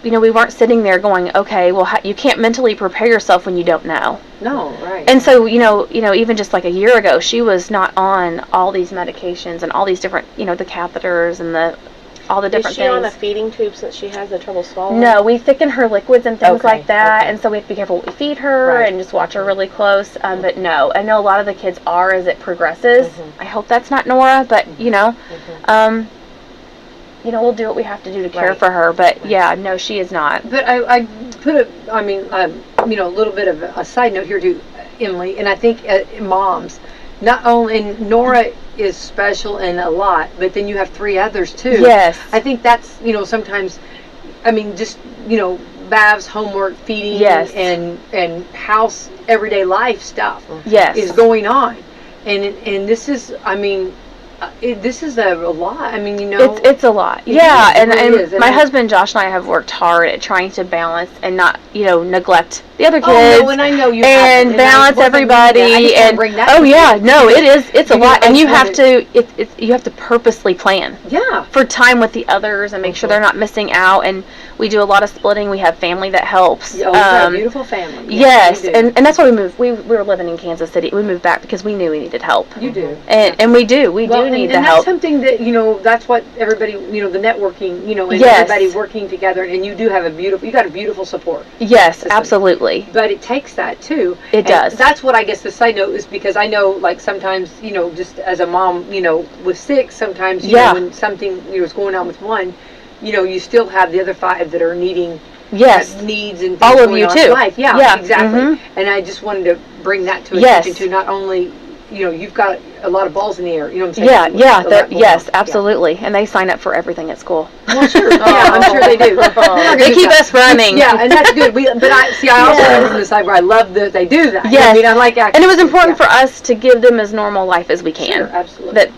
We weren't sitting there going, okay, well, you can't mentally prepare yourself when you don't know. No, right. And so, even just like a year ago, she was not on all these medications and all these different, the catheters and all the different things. Is she on a feeding tube since she has the trouble swallowing? No, we thicken her liquids and things like that, and so we have to be careful what we feed her and just watch her really close. But no, I know a lot of the kids are as it progresses. I hope that's not Nora, but, we'll do what we have to do to care for her, but no, she is not. But I put a little bit of a side note here to Emily, and I think moms, not only, and Nora is special and a lot, but then you have 3 others too. Yes. I think that's, sometimes, baths, homework, feeding, and house, everyday life stuff is going on. And this is, this is a lot. It's a lot. Yeah, and my husband Josh and I have worked hard at trying to balance and not, neglect the other kids. And I know you and balance everybody. It's a lot, and you have to purposely plan. Yeah. For time with the others and make sure they're not missing out. And we do a lot of splitting. We have family that helps. You have a beautiful family. Yes, and that's why we moved. We were living in Kansas City. We moved back because we knew we needed help. You do. And we do. We do need the help. And that's something that, that's what everybody, the networking, and everybody working together, and you got a beautiful support. Yes, system. Absolutely. But it takes that too. It does. That's what I guess the side note is, because I know, like, sometimes, just as a mom, with 6, sometimes, when something, is going on with one, you still have the other 5 that are needing needs and things all of going you on too. In life. Yeah, exactly. And I just wanted to bring that to attention to not only, you've got a lot of balls in the air. You know what I'm saying? Yes, absolutely. And they sign up for everything at school. Well, sure. I'm sure they do. They keep us running. Yeah, and that's good. I also come from the side where I love that they do that. Yes. I like acting. And it was important for us to give them as normal life as we can. Sure, absolutely. That,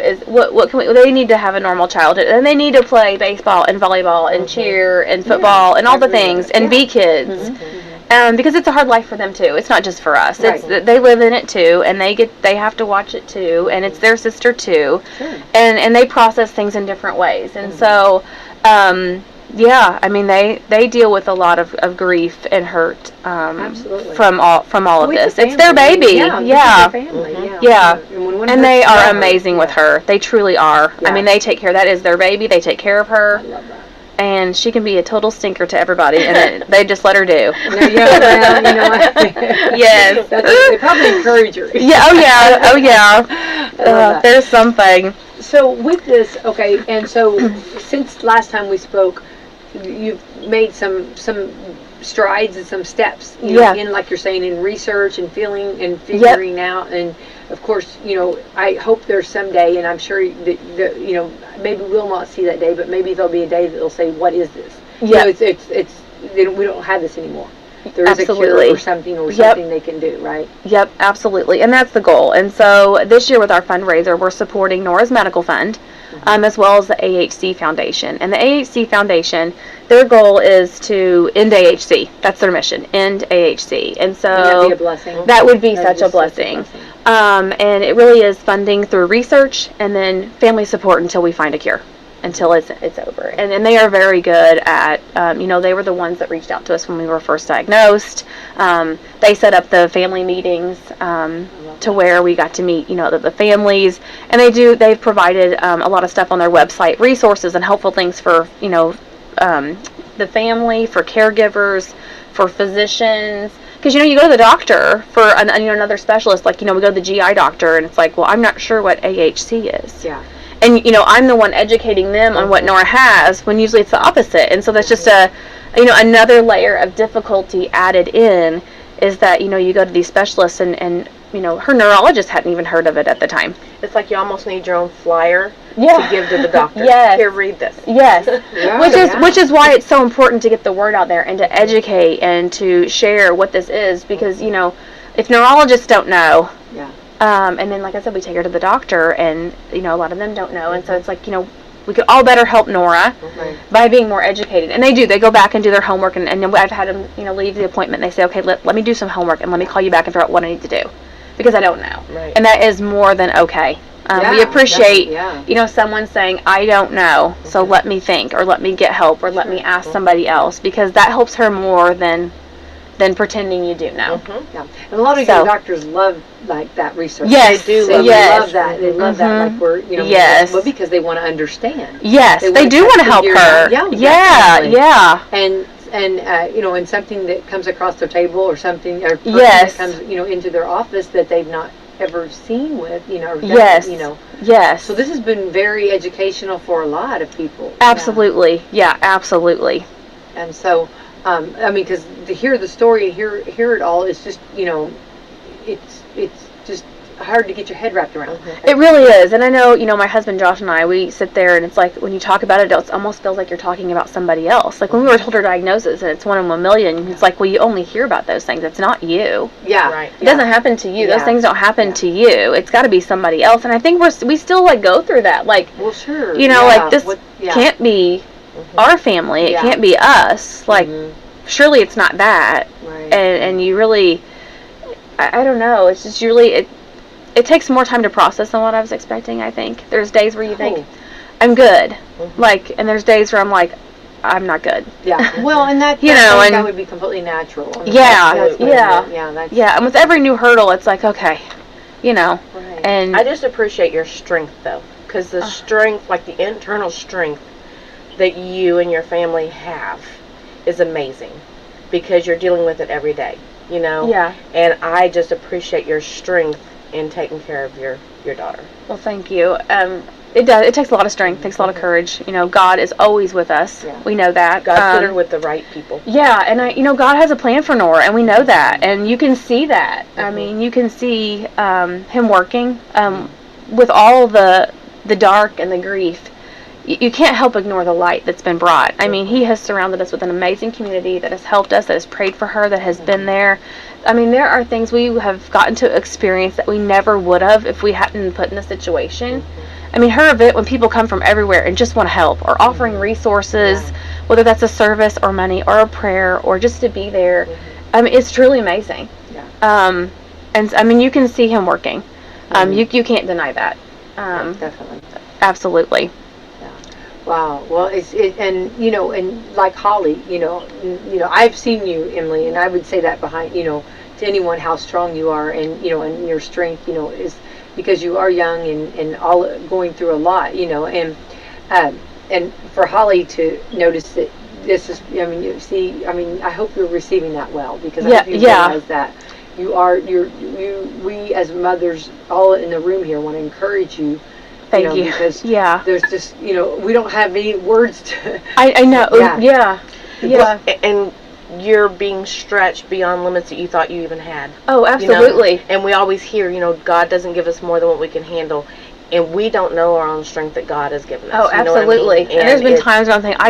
is what can we, they need to have a normal childhood, and they need to play baseball and volleyball and cheer and football and all the things and be kids. Because it's a hard life for them too. It's not just for us. It's they live in it too, and they have to watch it too, and it's their sister too, and they process things in different ways. And so, they deal with a lot of grief and hurt from all of this. It's their baby. And they are amazing with her. They truly are. They take care. That is their baby. They take care of her. I love that. and she can be a total stinker to everybody, and they just let her do. Yes. They probably encourage her. Yeah. Oh yeah. There's something. So with this, okay, and so since last time we spoke, you've made some strides and some steps, in, like you're saying, in research and feeling and figuring out, and of course, I hope there's someday, and I'm sure that maybe we'll not see that day, but maybe there'll be a day that they'll say, what is this? Yeah. We don't have this anymore. There is a cure or something they can do, right? Yep, absolutely. And that's the goal. And so this year with our fundraiser, we're supporting Nora's Medical Fund, as well as the AHC Foundation. And the AHC Foundation, their goal is to end AHC. That's their mission, end AHC. And so that would be a blessing. That would be such a blessing. And it really is funding through research and then family support until we find a cure. Until it's over. And they are very good at, they were the ones that reached out to us when we were first diagnosed. They set up the family meetings to where we got to meet, the families. And they've provided a lot of stuff on their website, resources and helpful things for, the family, for caregivers, for physicians. Because, you go to the doctor for another specialist, like, we go to the GI doctor, and it's like, well, I'm not sure what AHC is. Yeah. And, I'm the one educating them on what Nora has, when usually it's the opposite. And so that's just another layer of difficulty added in, is that, you go to these specialists and her neurologist hadn't even heard of it at the time. It's like you almost need your own flyer to give to the doctor. Yes. Here, read this. Yes. Which is why it's so important to get the word out there and to educate and to share what this is, because, if neurologists don't know, and then, like I said, we take her to the doctor, and, a lot of them don't know. And so it's like, we could all better help Nora by being more educated. And they do. They go back and do their homework. And I've had them, leave the appointment. And they say, okay, let me do some homework, and let me call you back and figure out what I need to do. Because I don't know. Right. And that is more than okay. We appreciate, someone saying, I don't know, so let me think, or let me get help, or let me ask somebody else. Because that helps her more than pretending you do know. Yeah. And a lot of your doctors love that research. Yes, they do. They love that. They love that. Like we're, yes. Because they want to understand. Yes, they do want to help her. Yeah. And something that comes across their table, or something, or person that comes, into their office that they've not ever seen with, or done, Yes. So this has been very educational for a lot of people. Absolutely. Yeah, absolutely. And so, because to hear the story and hear it all is just, it's just hard to get your head wrapped around. It really is. And I know, my husband Josh and I, we sit there, and it's like when you talk about it, it almost feels like you're talking about somebody else. Like when we were told her diagnosis, and it's 1 in 1 million, it's like, well, you only hear about those things. It's not you. Yeah. Right. It doesn't happen to you. Those things don't happen to you. It's got to be somebody else. And I think we still go through that. Like, well, sure. This can't be our family. It can't be us. Like, surely it's not that. Right. And you really, I don't know. It's just really, it takes more time to process than what I was expecting, I think. There's days where you think, I'm good. And there's days where I'm like, I'm not good. Yeah. Well, and that, that would be completely natural. Yeah. And with every new hurdle, it's like, okay, Right. And I just appreciate your strength, though. Because the strength, like the internal strength that you and your family have is amazing. Because you're dealing with it every day, Yeah. And I just appreciate your strength in taking care of your daughter. Well, thank you. It does. It takes a lot of strength. Takes a lot of courage. God is always with us. Yeah. We know that. God put her with the right people. Yeah, and God has a plan for Nora, and we know that, and you can see that. I mean, you can see Him working with all the dark and the grief. You can't help ignore the light that's been brought. I mean, He has surrounded us with an amazing community that has helped us, that has prayed for her, that has been there. I mean, there are things we have gotten to experience that we never would have if we hadn't been put in the situation. I mean, her event, when people come from everywhere and just want to help, or offering resources, whether that's a service or money or a prayer or just to be there, I mean, it's truly amazing. Yeah. And I mean, you can see Him working. You can't deny that. Definitely. Absolutely. Wow. Well, and like Holly, I've seen you, Emily, and I would say that behind, to anyone how strong you are, and and your strength, is because you are young and all going through a lot, and and for Holly to notice that this is, I mean, you see, I mean, I hope you're receiving that well, because I hope you realize that we as mothers, all in the room here, want to encourage you. Thank you. Because there's just, we don't have any words to. I know. Yeah. Well, and you're being stretched beyond limits that you thought you even had. Oh, absolutely. And we always hear, God doesn't give us more than what we can handle. And we don't know our own strength that God has given us. Oh, absolutely. I mean? And there's been times where I'm thinking,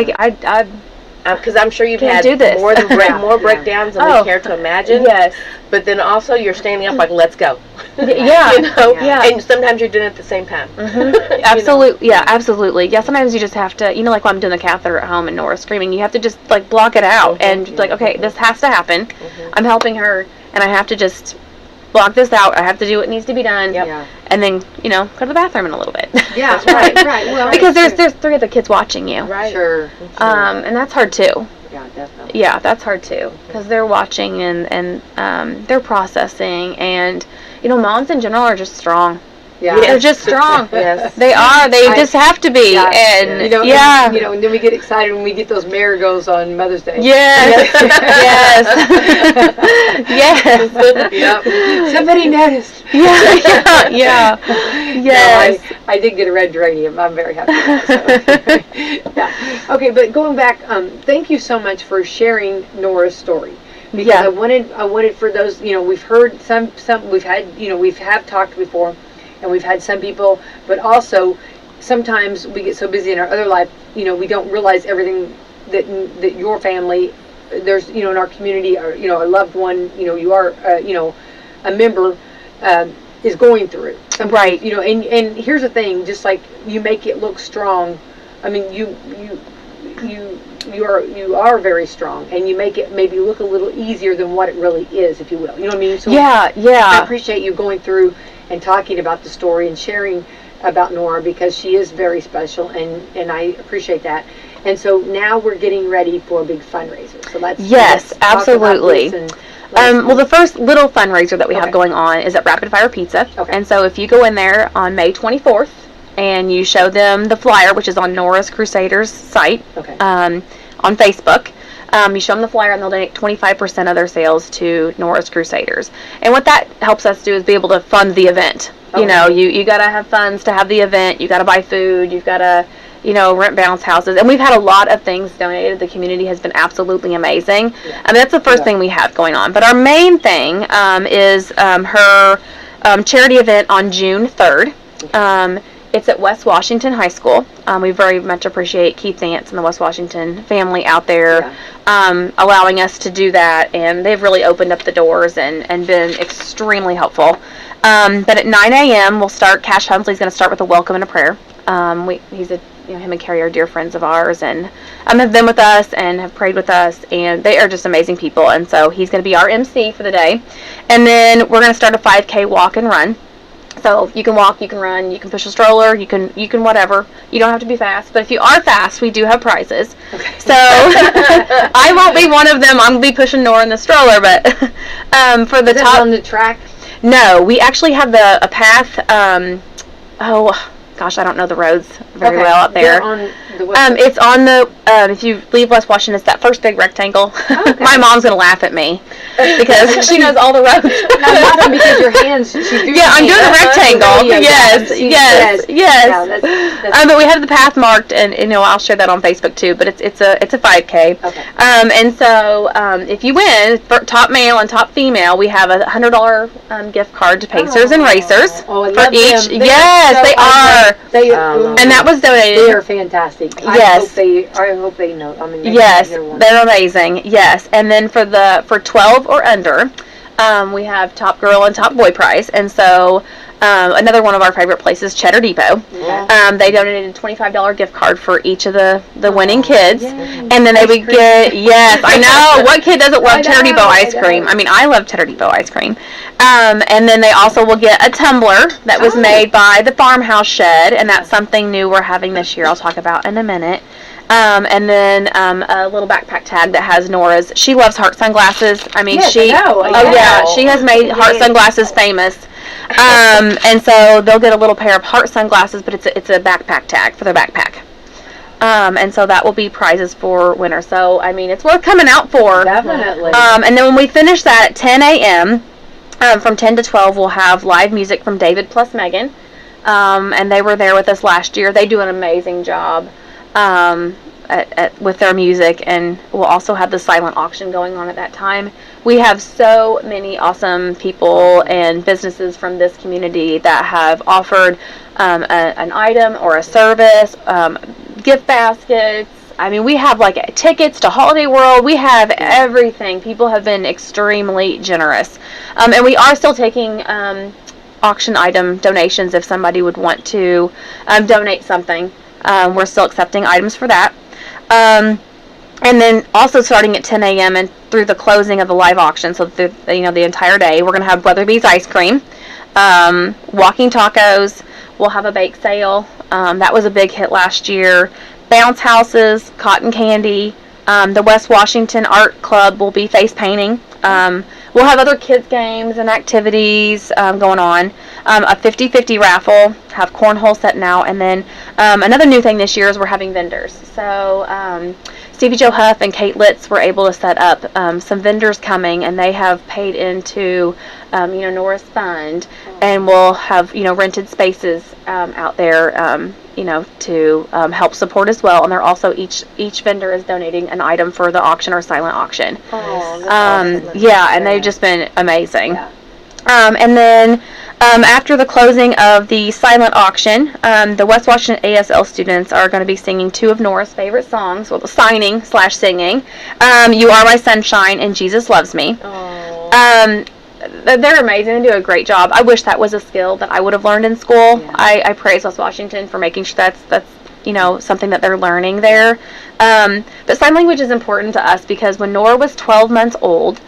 because I'm sure you've can't had do this. more breakdowns than we care to imagine. Yes. But then also you're standing up like, let's go. Yeah. And sometimes you're doing it at the same time. Mm-hmm. Absolutely. Yeah, absolutely. Yeah, sometimes you just have to, like when I'm doing the catheter at home and Nora's screaming, you have to just like block it out and be like, okay, this has to happen. I'm helping her and I have to just block this out. I have to do what needs to be done. And then, go to the bathroom in a little bit. Yeah, right. Well, because there's 3 other kids watching you. Right. Sure. And that's hard too. Yeah, definitely. Yeah, that's hard too, because they're watching and they're processing, and moms in general are just strong. Yeah, they're just strong. Yes, they are. They just have to be. Yeah. And and then we get excited when we get those marigolds on Mother's Day. Yes, yes, Yep. Somebody noticed. Yeah. Yes. No, I did get a red geranium. I'm very happy with that. So. Yeah. Okay, but going back, thank you so much for sharing Nora's story. Because I wanted for those, we've heard some we've had, we have talked before, and we've had some people, but also sometimes we get so busy in our other life, we don't realize everything that your family, there's, in our community, or, a loved one, you are, a member, is going through. Sometimes, right. And here's the thing, just like you make it look strong, I mean, you are very strong, and you make it maybe look a little easier than what it really is, if you will. You know what I mean? So yeah. I appreciate you going through and talking about the story and sharing about Nora, because she is very special, and I appreciate that. And so now we're getting ready for a big fundraiser. So let's absolutely. Talk about this well, the first little fundraiser that we have going on is at Rapid Fire Pizza. Okay. And so if you go in there on May 24th and you show them the flyer, which is on Nora's Crusaders site, on Facebook, you show them the flyer and they'll donate 25% of their sales to Nora's Crusaders. And what that helps us do is be able to fund the event. You got to have funds to have the event. You got to buy food. You've got to, rent bounce houses. And we've had a lot of things donated. The community has been absolutely amazing. Yeah. I mean, that's the first thing we have going on. But our main thing is her charity event on June 3rd. It's at West Washington High School. We very much appreciate Keith Nance and the West Washington family out there allowing us to do that. And they've really opened up the doors and been extremely helpful. But at 9 a.m. we'll start. Cash Hunsley's going to start with a welcome and a prayer. Him and Carrie are dear friends of ours, and have been with us and have prayed with us, and they are just amazing people. And so he's going to be our MC for the day. And then we're going to start a 5K walk and run. So you can walk, you can run, you can push a stroller, you can whatever. You don't have to be fast, but if you are fast, we do have prizes. Okay. So I won't be one of them. I'm going to be pushing Nora in the stroller, but for the top on the track. No, we actually have a path. Gosh, I don't know the roads very well out there. It's on the if you leave West Washington, it's that first big rectangle. My mom's gonna laugh at me because she knows all the roads. I'm laughing because your hands. She's doing I'm doing the rectangle. Yes. But we have the path marked, and I'll share that on Facebook too. But it's a 5K. Okay. And so if you win, for top male and top female, we have a $100 gift card to Pacers and Racers for each. Yes, they are. And that was donated. They are fantastic. Yes. I hope they know. I mean, yes, they're amazing. Yes, and then for 12 or under, we have top girl and top boy prize, and so. Another one of our favorite places, Cheddar Depot. Yeah. They donated a $25 gift card for each of the winning kids. Yay. And then they would get, yes, I know, what kid doesn't love Cheddar Depot ice cream? I mean, I love Cheddar Depot ice cream. And then they also will get a tumbler that was made by the Farmhouse Shed, and that's something new we're having this year I'll talk about in a minute. And then a little backpack tag that has Nora's. She loves heart sunglasses. I mean, she has made heart sunglasses famous. And so they'll get a little pair of heart sunglasses, but it's a backpack tag for their backpack. And so that will be prizes for winners. So, I mean, it's worth coming out for. Definitely. And then when we finish that at 10 a.m., from 10 to 12, we'll have live music from David plus Megan. And they were there with us last year. They do an amazing job with their music. And we'll also have the silent auction going on at that time. We have so many awesome people and businesses from this community that have offered an item or a service, gift baskets. I mean, we have like tickets to Holiday World. We have everything. People have been extremely generous. And we are still taking auction item donations if somebody would want to donate something. We're still accepting items for that. And then also starting at 10 a.m. and through the closing of the live auction, so the entire day, we're going to have Weatherby's ice cream, walking tacos. We'll have a bake sale. That was a big hit last year. Bounce houses, cotton candy. The West Washington Art Club will be face painting. We'll have other kids games and activities going on. A 50-50 raffle, have cornhole setting out, and then another new thing this year is we're having vendors. So Stevie Joe Huff and Kate Litz were able to set up some vendors coming, and they have paid into Nora's Fund, and we'll have rented spaces out there to help support as well. And they're also each vendor is donating an item for the auction or silent auction. Oh, that's awesome. Yeah, and they've just been amazing. Yeah. And then after the closing of the silent auction, the West Washington ASL students are going to be singing two of Nora's favorite songs, well, signing/singing, You Are My Sunshine and Jesus Loves Me. They're amazing. They do a great job. I wish that was a skill that I would have learned in school. Yeah. I praise West Washington for making sure that's something that they're learning there. But sign language is important to us because when Nora was 12 months old,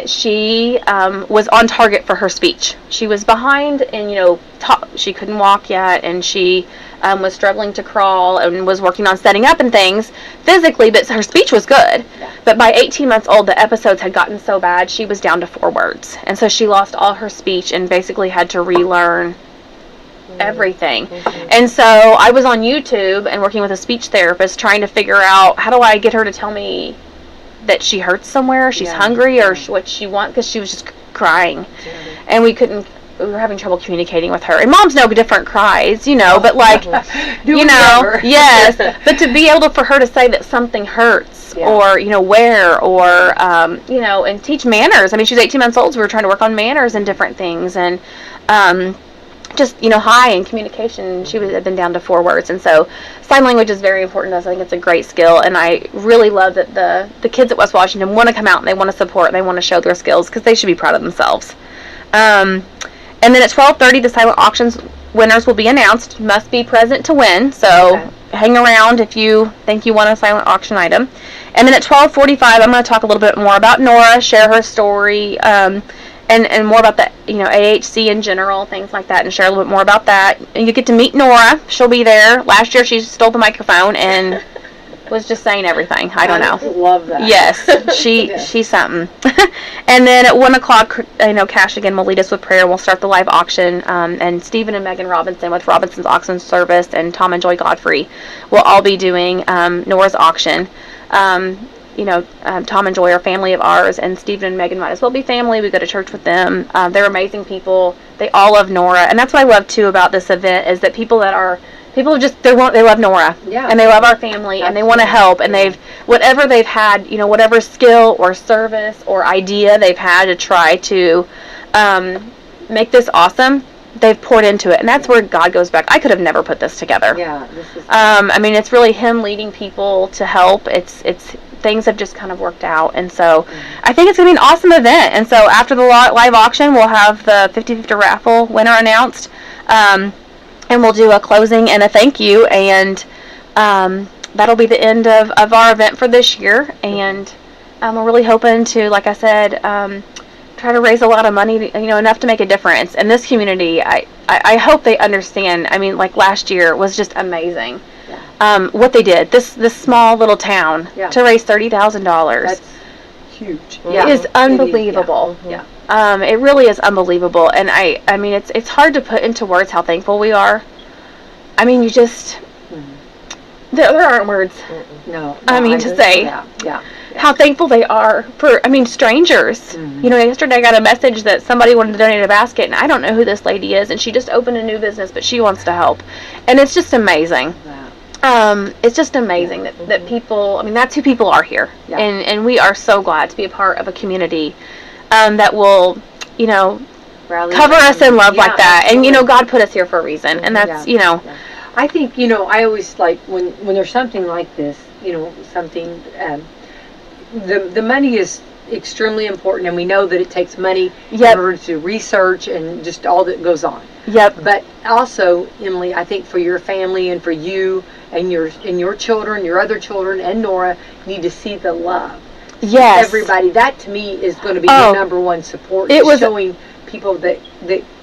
she was on target for her speech. She was behind and, she couldn't walk yet, and she was struggling to crawl and was working on setting up and things physically, but her speech was good. Yeah. But by 18 months old, the episodes had gotten so bad, she was down to 4 words. And so she lost all her speech and basically had to relearn everything. Mm-hmm. And so I was on YouTube and working with a speech therapist trying to figure out how do I get her to tell me that she hurts somewhere, she's hungry, or what she wants, because she was just crying. And we were having trouble communicating with her. And moms know different cries, but like, yes. But to be able for her to say that something hurts, or, where, or, and teach manners. I mean, she's 18 months old, so we were trying to work on manners and different things. And, just, hi and communication, she had been down to 4 words. And so sign language is very important to us. I think it's a great skill. And I really love that the kids at West Washington want to come out and they want to support and they want to show their skills because they should be proud of themselves. And then at 12:30, the silent auctions winners will be announced. Must be present to win. So hang around if you think you want a silent auction item. And then at 12:45, I'm going to talk a little bit more about Nora, share her story, and more about the AHC in general, things like that, and share a little bit more about that. And you get to meet Nora. She'll be there. Last year she stole the microphone and was just saying everything. I don't know. Love that. Yes, she's something. And then at 1 o'clock, Cash again will lead us with prayer. We'll start the live auction, and Stephen and Megan Robinson with Robinson's Auction Service and Tom and Joy Godfrey will all be doing Nora's auction. Tom and Joy are family of ours, and Stephen and Megan might as well be family. We go to church with them. They're amazing people. They all love Nora, and that's what I love too about this event is that people they love Nora, and they love our family, and they want to help, and whatever they've had, whatever skill or service or idea they've had to try to make this awesome, they've poured into it, and that's where God goes back. I could have never put this together. Yeah, this is. It's really Him leading people to help. It's things have just kind of worked out, and so I think it's gonna be an awesome event. And so after the live auction, we'll have the 50-50 raffle winner announced, and we'll do a closing and a thank you, and that'll be the end of our event for this year. And we're really hoping to, like I said, try to raise a lot of money, enough to make a difference. And this community, I hope they understand. I mean, like last year was just amazing. Yeah. What they did, this small little town, to raise $30,000. That's huge. Is unbelievable. Yeah. It really is unbelievable. And I mean, it's hard to put into words how thankful we are. I mean, there aren't words. No. I mean, to say how thankful they are for, strangers. You know, yesterday I got a message that somebody wanted to donate a basket, and I don't know who this lady is, and she just opened a new business, but she wants to help. And it's just amazing. It's just amazing that people, that's who people are here. And we are so glad to be a part of a community that will, cover us in love like that. Absolutely. And, God put us here for a reason. And that's, I think, I always like when there's something like this, something, the money is extremely important, and we know that it takes money in order to research and just all that goes on. But also, Emily, I think for your family and for you and your children, your other children, and Nora, need to see the love. Everybody, that to me is going to be your number one support. It was showing people that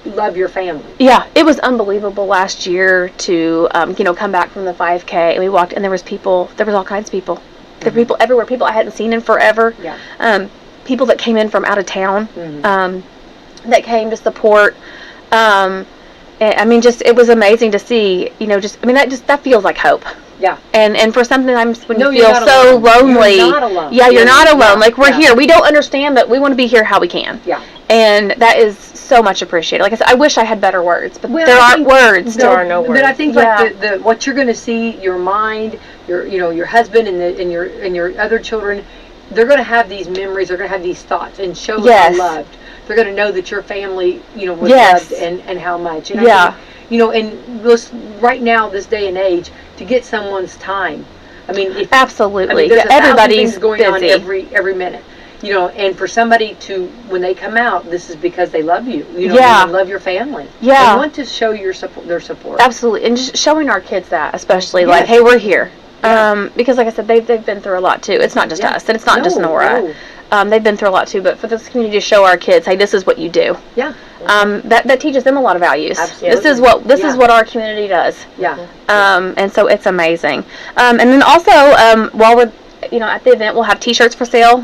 love your family. Yeah, it was unbelievable last year to come back from the 5K, and we walked, and there was all kinds of people. There were people everywhere, people I hadn't seen in forever. People that came in from out of town, that came to support. It was amazing to see, that feels like hope. And for sometimes when you feel so lonely, you're not alone. You're not alone. Like, we're here. We don't understand, but we want to be here how we can. And that is so much appreciated. Like I said, I wish I had better words, but there aren't words. There are no words. But I think like what you're going to see, your mind, your husband and your other children, they're going to have these memories. They're going to have these thoughts and show that they're loved. They're going to know that your family, was loved and how much. And I think, and this, right now, this day and age, to get someone's time. Absolutely. There's everybody's going busy. on every minute. And for somebody to, when they come out, this is because they love you. They love your family. They want to show their support. Absolutely, and just showing our kids that, especially like, hey, we're here. Because like I said, they've been through a lot too. It's not just us, and it's not just Nora. They've been through a lot too. But for this community to show our kids, hey, this is what you do. That teaches them a lot of values. Absolutely. This is what our community does. And so it's amazing. And then also, while we're at the event, we'll have T-shirts for sale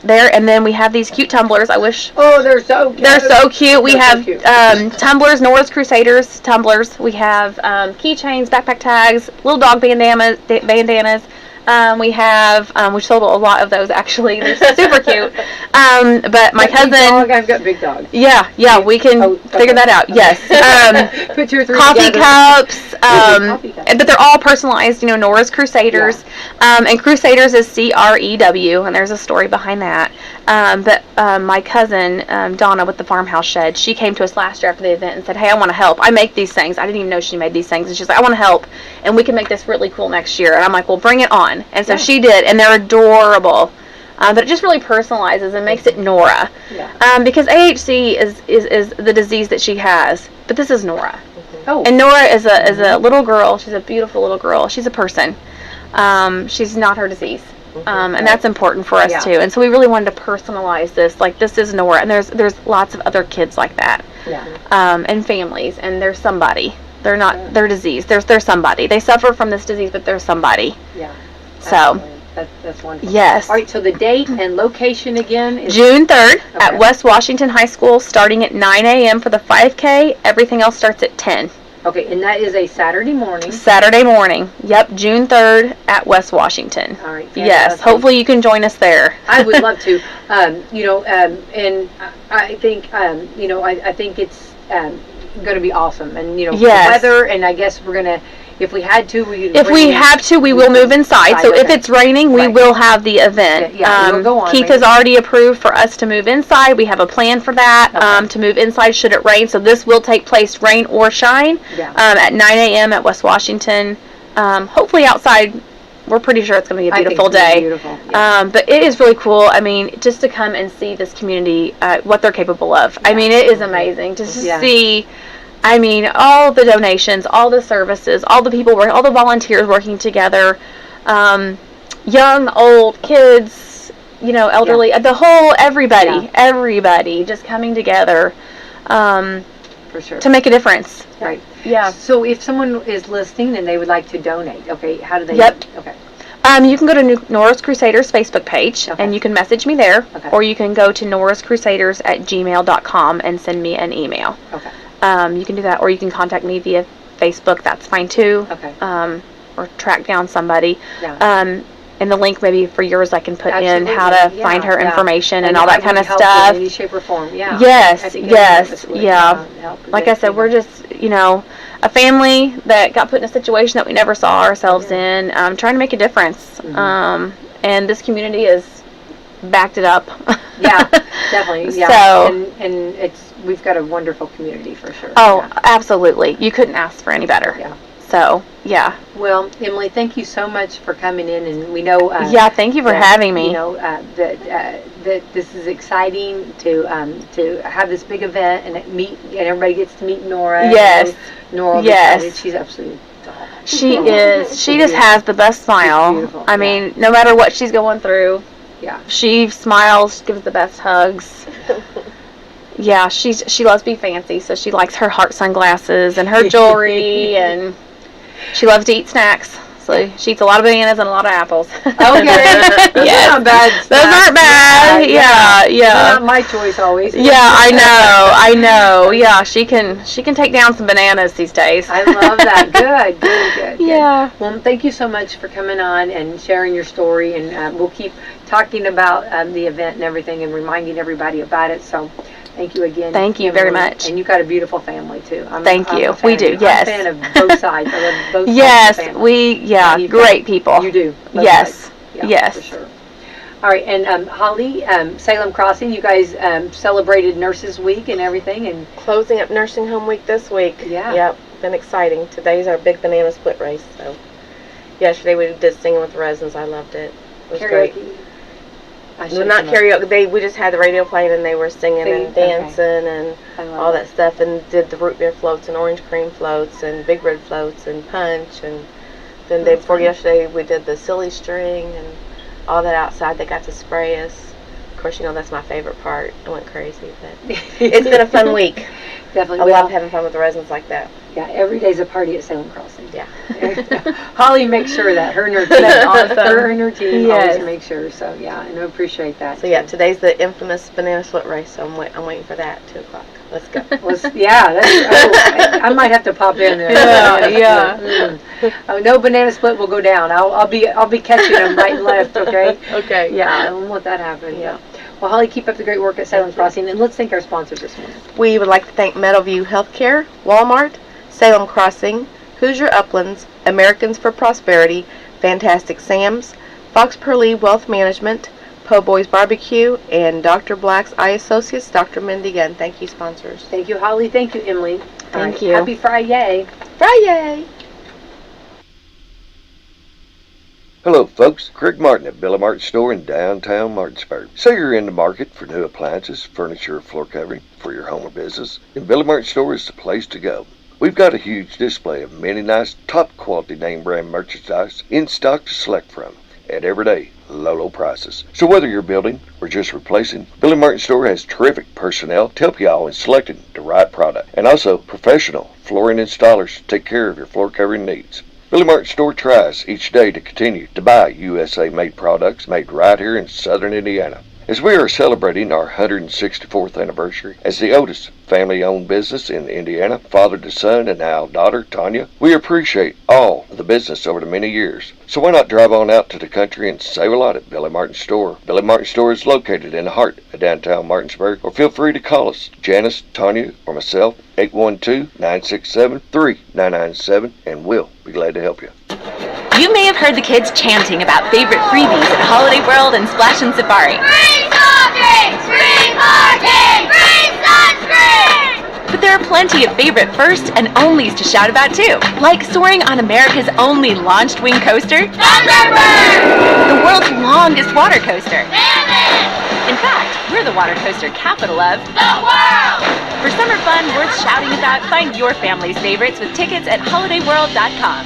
there, and then we have these cute tumblers. I wish. Oh, they're so cute. They're so cute. We have tumblers, Nora's Crusaders tumblers. We have keychains, backpack tags, little dog bandanas. We have we sold a lot of those actually. They're super cute. But my cousin, I've got big dogs. Yeah, we can figure that out. Yes. Put 2 or 3 coffee together. cups. But they're all personalized. Nora's Crusaders, and Crusaders is CREW, and there's a story behind that. But my cousin Donna with the Farmhouse Shed, she came to us last year after the event and said, "Hey, I want to help. I make these things. I didn't even know she made these things." And she's like, "I want to help, and we can make this really cool next year." And I'm like, "Well, bring it on." And so she did, and they're adorable. But it just really personalizes and makes it Nora. Because AHC is the disease that she has, but this is Nora. And Nora is a little girl. She's a beautiful little girl. She's a person. She's not her disease. And that's important for us too. And so we really wanted to personalize this. Like, this is Nora, and there's lots of other kids like that. And families, and there's somebody. They're not their disease. They're somebody. They suffer from this disease, but they're somebody. So that's wonderful. Yes. All right. So the date and location again is June 3rd at West Washington High School, starting at 9 a.m. for the 5K. Everything else starts at 10. Okay, and that is a Saturday morning. Saturday morning. Yep, June 3rd at West Washington. All right. Yes. Hopefully you can join us there. I would love to. And I think I think it's going to be awesome. And the weather, and I guess we're going to. If we had to, we will move inside. So if it's raining, we will have the event. We'll go on. Keith has already approved for us to move inside. We have a plan for that, to move inside should it rain. So this will take place, rain or shine, at 9 a.m. at West Washington. Hopefully outside, we're pretty sure it's going to be a beautiful day. Beautiful. But it is really cool. Just to come and see this community, what they're capable of. It is amazing just to see. All the donations, all the services, all the people, all the volunteers working together, young, old, kids, elderly, the whole, everybody just coming together for sure to make a difference. Right. Yeah. So if someone is listening and they would like to donate, how do they? Okay. You can go to Nora's Crusaders Facebook page, and you can message me there, or you can go to norascrusaders@gmail.com and send me an email. Okay. You can do that, or you can contact me via Facebook. That's fine too. Okay. or track down somebody. Yeah. And the link maybe for yours I can put in how to find her information and all that that kind of help stuff. in any shape or form. Yeah. Yes, Really help like I said, we're just, a family that got put in a situation that we never saw ourselves in, trying to make a difference. And this community has backed it up. Yeah, definitely. Yeah. So, and we've got a wonderful community for sure. Oh, absolutely. You couldn't ask for any better. Yeah. So, yeah. Well, Emily, thank you so much for coming in, and we know. Thank you for having me. That this is exciting to have this big event and everybody gets to meet Nora. Yes. Nora. Yes. She's absolutely. She is. She just has the best smile. I mean, no matter what she's going through. Yeah. She smiles, gives the best hugs. Yeah, she loves to be fancy, so she likes her heart sunglasses and her jewelry, and she loves to eat snacks. So she eats a lot of bananas and a lot of apples. Okay. Those aren't bad. Those aren't bad. Yeah. Not my choice always. Yeah, I know. Yeah, she can take down some bananas these days. I love that. Good. Yeah. Well, thank you so much for coming on and sharing your story, and we'll keep talking about the event and everything and reminding everybody about it. So thank you again. Thank you very much. And you've got a beautiful family too. Thank you. We do. Yes. I'm a fan of both sides. I love both yes, sides of the family. Great people. You do. Yes. Yeah, for sure. All right, and Holly, Salem Crossing, you guys celebrated Nurses Week and everything, and closing up Nursing Home Week this week. Yeah. Yep. Been exciting. Today's our big banana split race. So yesterday we did Singing with the Residents. I loved it. It was karaoke. Great. Not karaoke. We just had the radio playing and they were singing and dancing and all that stuff, and did the root beer floats and orange cream floats and big red floats and punch, and then day before yesterday we did the silly string and all that outside. They got to spray us. Of course, that's my favorite part. I went crazy, but it's been a fun week. Definitely. I love having fun with the residents like that. Yeah, every day's a party at Salem Crossing. Yeah. Holly makes sure that her and her team, her and her team always make sure. So yeah, and I appreciate that. So yeah, today's the infamous banana split race. So I'm waiting for that 2:00. Let's go. I might have to pop in there. Yeah. No banana split will go down. I'll be catching them right and left. Okay. Okay. Yeah, I won't let that happen. Yeah. Well, Holly, keep up the great work at Salem Crossing, and let's thank our sponsors this morning. We would like to thank Meadowview Healthcare, Walmart, Salem Crossing, Hoosier Uplands, Americans for Prosperity, Fantastic Sam's, Fox Purley Wealth Management, Po' Boys Barbecue, and Dr. Black's Eye Associates, Dr. Mendigan. Thank you, sponsors. Thank you, Holly. Thank you, Emily. Thank you. Happy Friday. Friday. Hello, folks. Craig Martin at Billy Martin Store in downtown Martinsburg. Say you're in the market for new appliances, furniture, or floor covering for your home or business, then Billy Martin Store is the place to go. We've got a huge display of many nice, top-quality name brand merchandise in stock to select from at everyday low prices. So whether you're building or just replacing, Billy Martin Store has terrific personnel to help you all in selecting the right product, and also professional flooring installers to take care of your floor covering needs. Billy Martin Store tries each day to continue to buy USA-made products made right here in southern Indiana. As we are celebrating our 164th anniversary as the oldest family-owned business in Indiana, father to son and now daughter, Tanya, we appreciate all of the business over the many years. So why not drive on out to the country and save a lot at Billy Martin Store? Billy Martin Store is located in the heart of downtown Martinsburg, or feel free to call us, Janice, Tanya, or myself, 812-967-3997, and we'll be glad to help you. You may have heard the kids chanting about favorite freebies at Holiday World and Splash and Safari. Free soft drinks! Free parking! Free sunscreen! But there are plenty of favorite first and onlys to shout about too, like soaring on America's only launched wing coaster, Thunderbird! the world's longest water coaster. Mammoth! In fact, we're the water coaster capital of the world! For summer fun worth shouting about, find your family's favorites with tickets at holidayworld.com.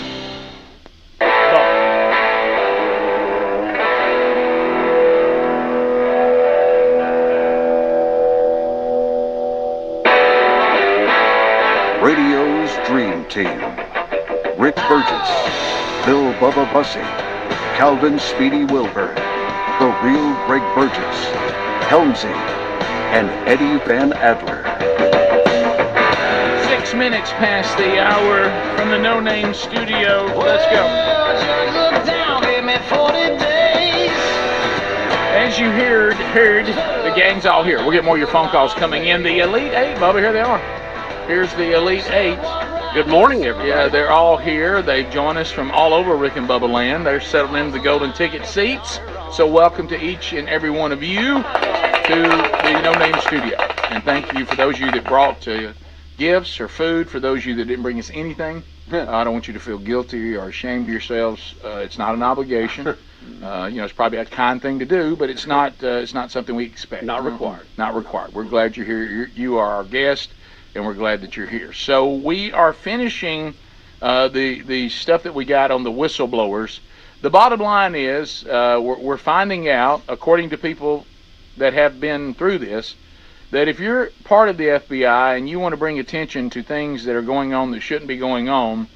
Radio's Dream Team. Rick Burgess, Bill Bubba Bussey, Calvin Speedy Wilburn, the real Greg Burgess, Helmsy, and Eddie Van Adler. 6 6 minutes past the hour from the No Name Studio. Let's go. As you heard, the gang's all here. We'll get more of your phone calls coming in. The Elite Eight, Bubba, here they are. Here's the Elite Eight. Good morning, everybody. Yeah, they're all here. They join us from all over Rick and Bubba land. They're settling into the golden ticket seats. So welcome to each and every one of you to the No Name Studio. And thank you for those of you that brought gifts or food. For those of you that didn't bring us anything, I don't want you to feel guilty or ashamed of yourselves. It's not an obligation. It's probably a kind thing to do, but it's not something we expect. Not required. Not required. We're glad you're here. You are our guest, and we're glad that you're here. So we are finishing the stuff that we got on the whistleblowers. The bottom line is we're finding out, according to people that have been through this, that if you're part of the FBI and you want to bring attention to things that are going on that shouldn't be going on,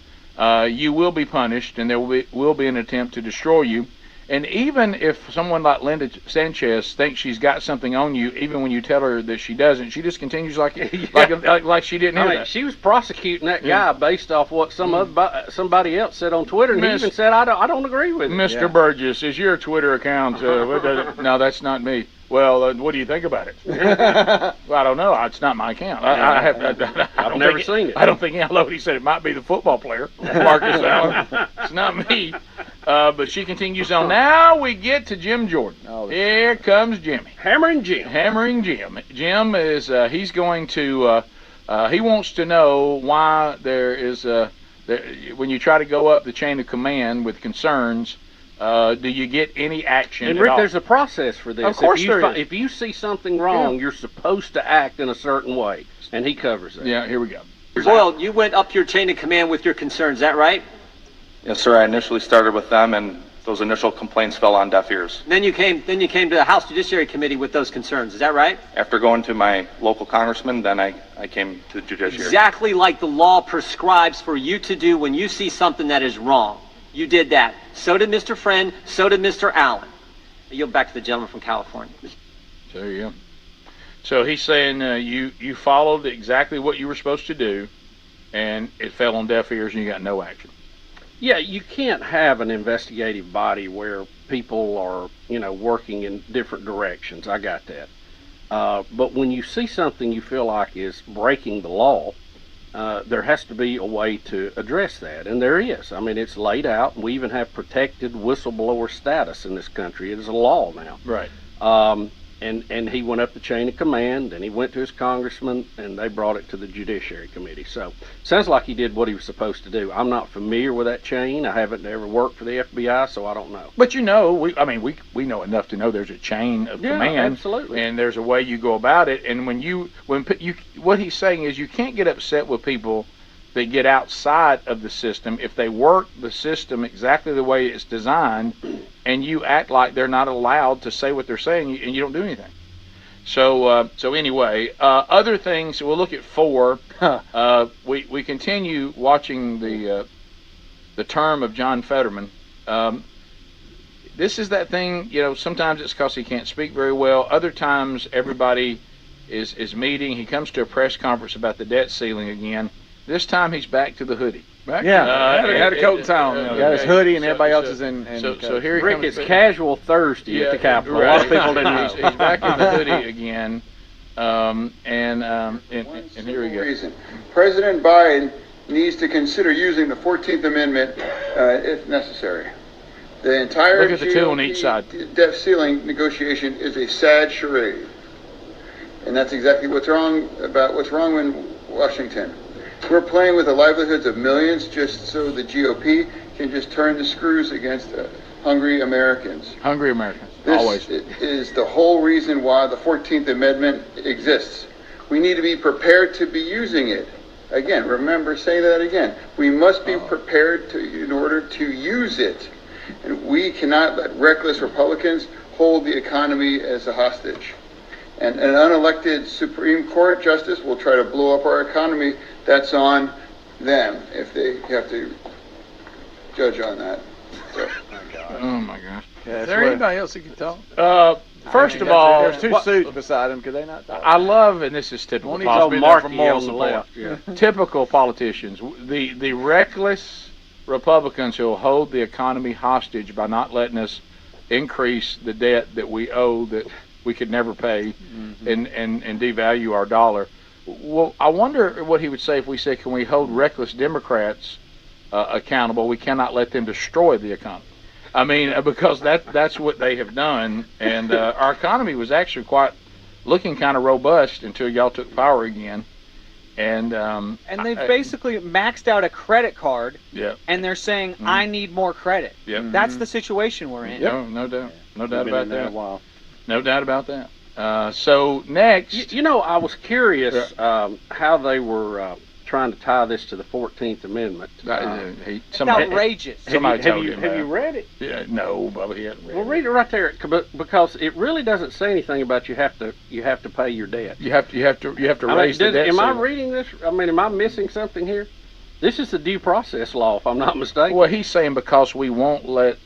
you will be punished, and there will be an attempt to destroy you. And even if someone like Linda Sanchez thinks she's got something on you, even when you tell her that she doesn't, she just continues like she didn't hear that. She was prosecuting that guy based off what somebody else said on Twitter, and he even said, I don't agree with it. Mr. Burgess, is your Twitter account? No, that's not me. Well, what do you think about it? Well, I don't know. It's not my account. I've never seen it. I don't think he said it might be the football player, Marcus Allen. It's not me. But she continues on. Now we get to Jim Jordan. Here comes Jimmy. Hammering Jim. Hammering Jim. Jim is, he's going to, he wants to know why there is, when you try to go up the chain of command with concerns, do you get any action And Rick, at all? there's a process for this. Of course there is. If you see something wrong, you're supposed to act in a certain way, and he covers that. Yeah, here we go. Boyle, you went up your chain of command with your concerns, is that right? Yes, sir. I initially started with them, and those initial complaints fell on deaf ears. Then you came to the House Judiciary Committee with those concerns, is that right? After going to my local congressman, then I came to the judiciary. Exactly like the law prescribes for you to do when you see something that is wrong. You did that. So did Mr. Friend. So did Mr. Allen. I yield back to the gentleman from California. There you go. So he's saying you followed exactly what you were supposed to do, and it fell on deaf ears, and you got no action. Yeah, you can't have an investigative body where people are, working in different directions. I got that. But when you see something you feel like is breaking the law, there has to be a way to address that, and there is. I mean, it's laid out. We even have protected whistleblower status in this country. It is a law now. Right. And he went up the chain of command, and he went to his congressman, and they brought it to the Judiciary Committee. So, sounds like he did what he was supposed to do. I'm not familiar with that chain. I haven't ever worked for the FBI, so I don't know. But we know enough to know there's a chain of command. Absolutely. And there's a way you go about it. And what he's saying is you can't get upset with people that get outside of the system if they work the system exactly the way it's designed, and you act like they're not allowed to say what they're saying, and you don't do anything. So anyway, other things, we'll look at 4. We continue watching the term of John Fetterman. This is that thing, sometimes it's because he can't speak very well. Other times everybody is meeting. He comes to a press conference about the debt ceiling again. This time he's back to the hoodie. Had a coat and tie on. Got his hoodie, and everybody else is in. So here he Rick, comes. it's casual Thursday at the Capitol. Right. A lot of people didn't know. He's back in the hoodie again, and here we go. President Biden needs to consider using the 14th Amendment if necessary. The entire Look at the two on each side. Debt ceiling negotiation is a sad charade, and that's exactly what's wrong in Washington. We're playing with the livelihoods of millions just so the GOP can just turn the screws against hungry Americans. Hungry Americans, always. This is the whole reason why the 14th Amendment exists. We need to be prepared to be using it. Again, remember, say that again. We must be prepared in order to use it. And we cannot let reckless Republicans hold the economy as a hostage. And an unelected Supreme Court justice will try to blow up our economy. That's on them if they have to judge on that. So. Oh my gosh! Is there anybody else who can talk? First of all, there's two suits beside him. Could they not talk? I love, and this is typical. One he's all Marky on the support. left. Yeah. Typical politicians. The reckless Republicans who will hold the economy hostage by not letting us increase the debt that we owe that we could never pay, and devalue our dollar. Well, I wonder what he would say if we said, can we hold reckless Democrats accountable? We cannot let them destroy the economy. I mean, because that's what they have done, and our economy was actually looking kind of robust until y'all took power again. And they've basically maxed out a credit card, and they're saying, I need more credit. That's the situation we're in. No doubt. No doubt about that. No doubt about that. So next, I was curious how they were trying to tie this to the 14th Amendment. It's outrageous. Have you read it? Yeah, no, Bubba, he hasn't read it. Well, read it right there, because it really doesn't say anything about you have to pay your debt. You have to raise the debt. Am I reading this? I mean, am I missing something here? This is the due process law, if I'm not mistaken. Well, he's saying because we won't let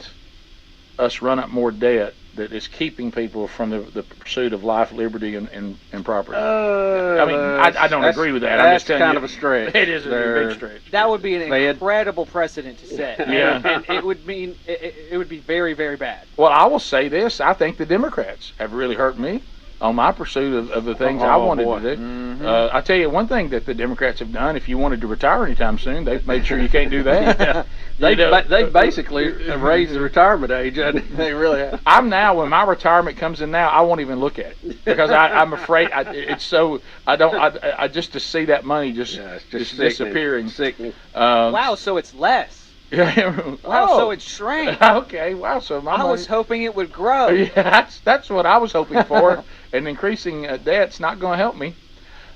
us run up more debt, that is keeping people from the pursuit of life, liberty, and property. I mean, I don't agree with that. I'm just telling kind you, of a stretch. It is a big stretch. That would be an incredible precedent to set. Yeah. And it would mean it would be very, very bad. Well, I will say this. I think the Democrats have really hurt me on my pursuit of the things I wanted to do. I tell you one thing that the Democrats have done. If you wanted to retire anytime soon, they've made sure you can't do that. They basically raised the retirement age. They really have. I'm now, when my retirement comes in now, I won't even look at it because I'm afraid it's so. I just to see that money just disappearing. Sickening. Wow, so it's less. Wow, so it shrank. Okay, wow, so I was hoping it would grow. Yeah, that's what I was hoping for, and increasing debt's not going to help me.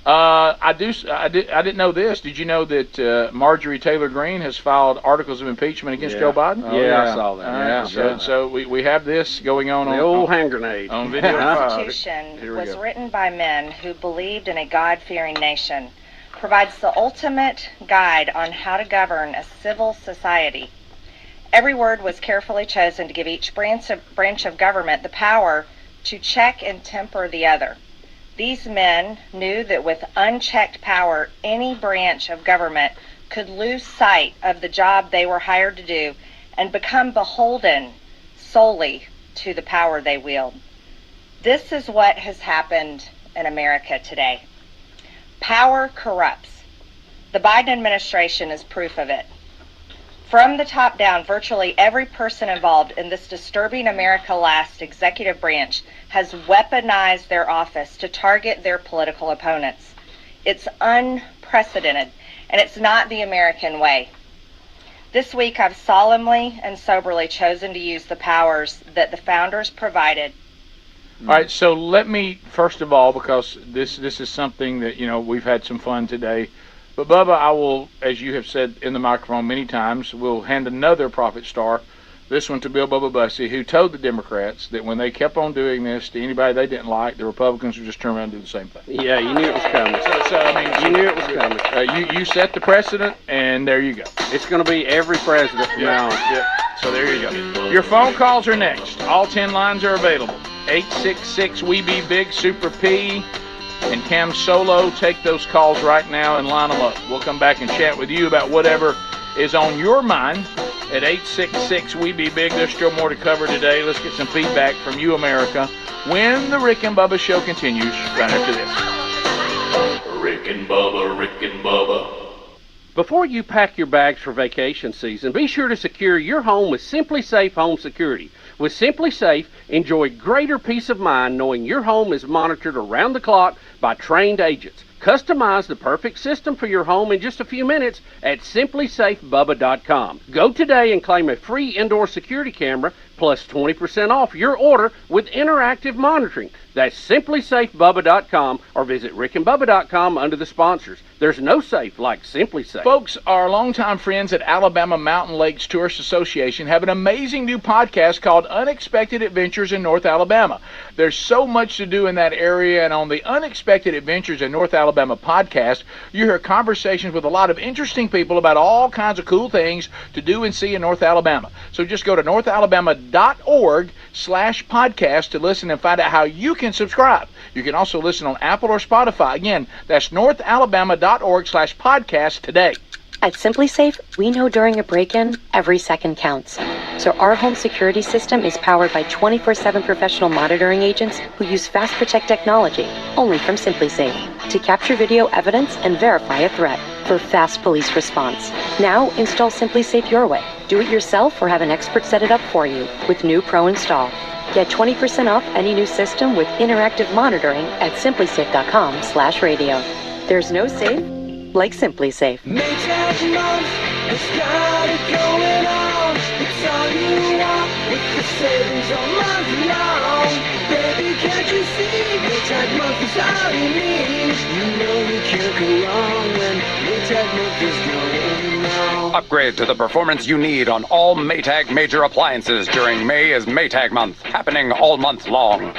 I didn't know this. Did you know that Marjorie Taylor Greene has filed articles of impeachment against Joe Biden? I saw that. So we have this going on. The old hand grenade. On video. The Constitution was written by men who believed in a God-fearing nation. Provides the ultimate guide on how to govern a civil society. Every word was carefully chosen to give each branch of government the power to check and temper the other. These men knew that with unchecked power, any branch of government could lose sight of the job they were hired to do and become beholden solely to the power they wield. This is what has happened in America today. Power corrupts. The Biden administration is proof of it. From the top down, virtually every person involved in this disturbing America Last executive branch has weaponized their office to target their political opponents. It's unprecedented, and it's not the American way. This week, I've solemnly and soberly chosen to use the powers that the founders provided. All right, so let me, first of all, because this is something that, we've had some fun today. But, Bubba, I will, as you have said in the microphone many times, will hand another prophet star, this one to Bill Bubba Bussey, who told the Democrats that when they kept on doing this to anybody they didn't like, the Republicans would just turn around and do the same thing. Yeah, you knew it was coming. You knew it was coming. You set the precedent, and there you go. It's going to be every president from now on. Yeah. So there you go. Your phone calls are next. All 10 lines are available. 866-WE-BE-BIG, Super P, and Cam Solo. Take those calls right now and line them up. We'll come back and chat with you about whatever is on your mind at 866-WE-BE-BIG. There's still more to cover today. Let's get some feedback from you, America, when the Rick and Bubba Show continues right after this. Rick and Bubba, Rick and Bubba. Before you pack your bags for vacation season, be sure to secure your home with Simply Safe Home Security. With Simply Safe, enjoy greater peace of mind knowing your home is monitored around the clock by trained agents. Customize the perfect system for your home in just a few minutes at simplysafebubba.com. Go today and claim a free indoor security camera plus 20% off your order with interactive monitoring. That's simplysafebubba.com or visit rickandbubba.com under the sponsors. There's no safe like Simply Safe. Folks, our longtime friends at Alabama Mountain Lakes Tourist Association have an amazing new podcast called Unexpected Adventures in North Alabama. There's so much to do in that area, and on the Unexpected Adventures in North Alabama podcast, you hear conversations with a lot of interesting people about all kinds of cool things to do and see in North Alabama. So just go to northalabama.org northalabama.org/podcast to listen and find out how you can subscribe. You can also listen on Apple or Spotify. Again, that's northalabama.org/podcast today. At Simply Safe, we know during a break-in, every second counts. So our home security system is powered by 24/7 professional monitoring agents who use Fast Protect technology, only from Simply Safe, to capture video evidence and verify a threat for fast police response. Now, install Simply Safe your way. Do it yourself or have an expert set it up for you with new Pro Install. Get 20% off any new system with interactive monitoring at simplysafe.com/radio. There's no safe like Simply Safe. Maytag month has got it going on. It's all you want with the savings all month long. Baby, can't you see? Maytag month is all you need. You know you can't go wrong when Maytag month is going on. Upgrade to the performance you need on all Maytag major appliances during May is Maytag month, happening all month long.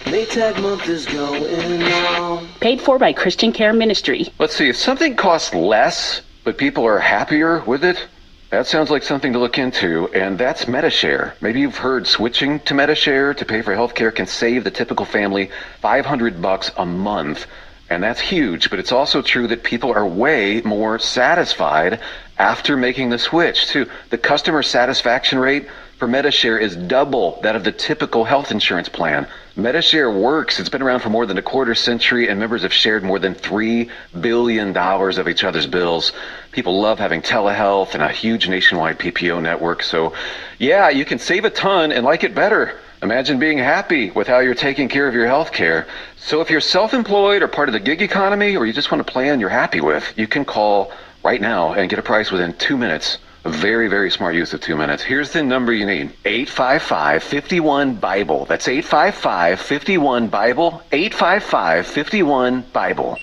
Maytag month is going on. Paid for by Christian Care Ministry. Let's see, if something costs less, but people are happier with it, that sounds like something to look into, and that's MediShare. Maybe you've heard switching to MediShare to pay for healthcare can save the typical family $500 a month. And that's huge, but it's also true that people are way more satisfied after making the switch, too. The customer satisfaction rate for MediShare is double that of the typical health insurance plan. MediShare works. It's been around for more than a quarter century, and members have shared more than $3 billion of each other's bills. People love having telehealth and a huge nationwide PPO network. So, yeah, you can save a ton and like it better. Imagine being happy with how you're taking care of your health care. So if you're self-employed or part of the gig economy, or you just want a plan you're happy with, you can call right now and get a price within 2 minutes. A very, very smart use of 2 minutes. Here's the number you need. 855-51-BIBLE. That's 855-51-BIBLE. 855-51-BIBLE.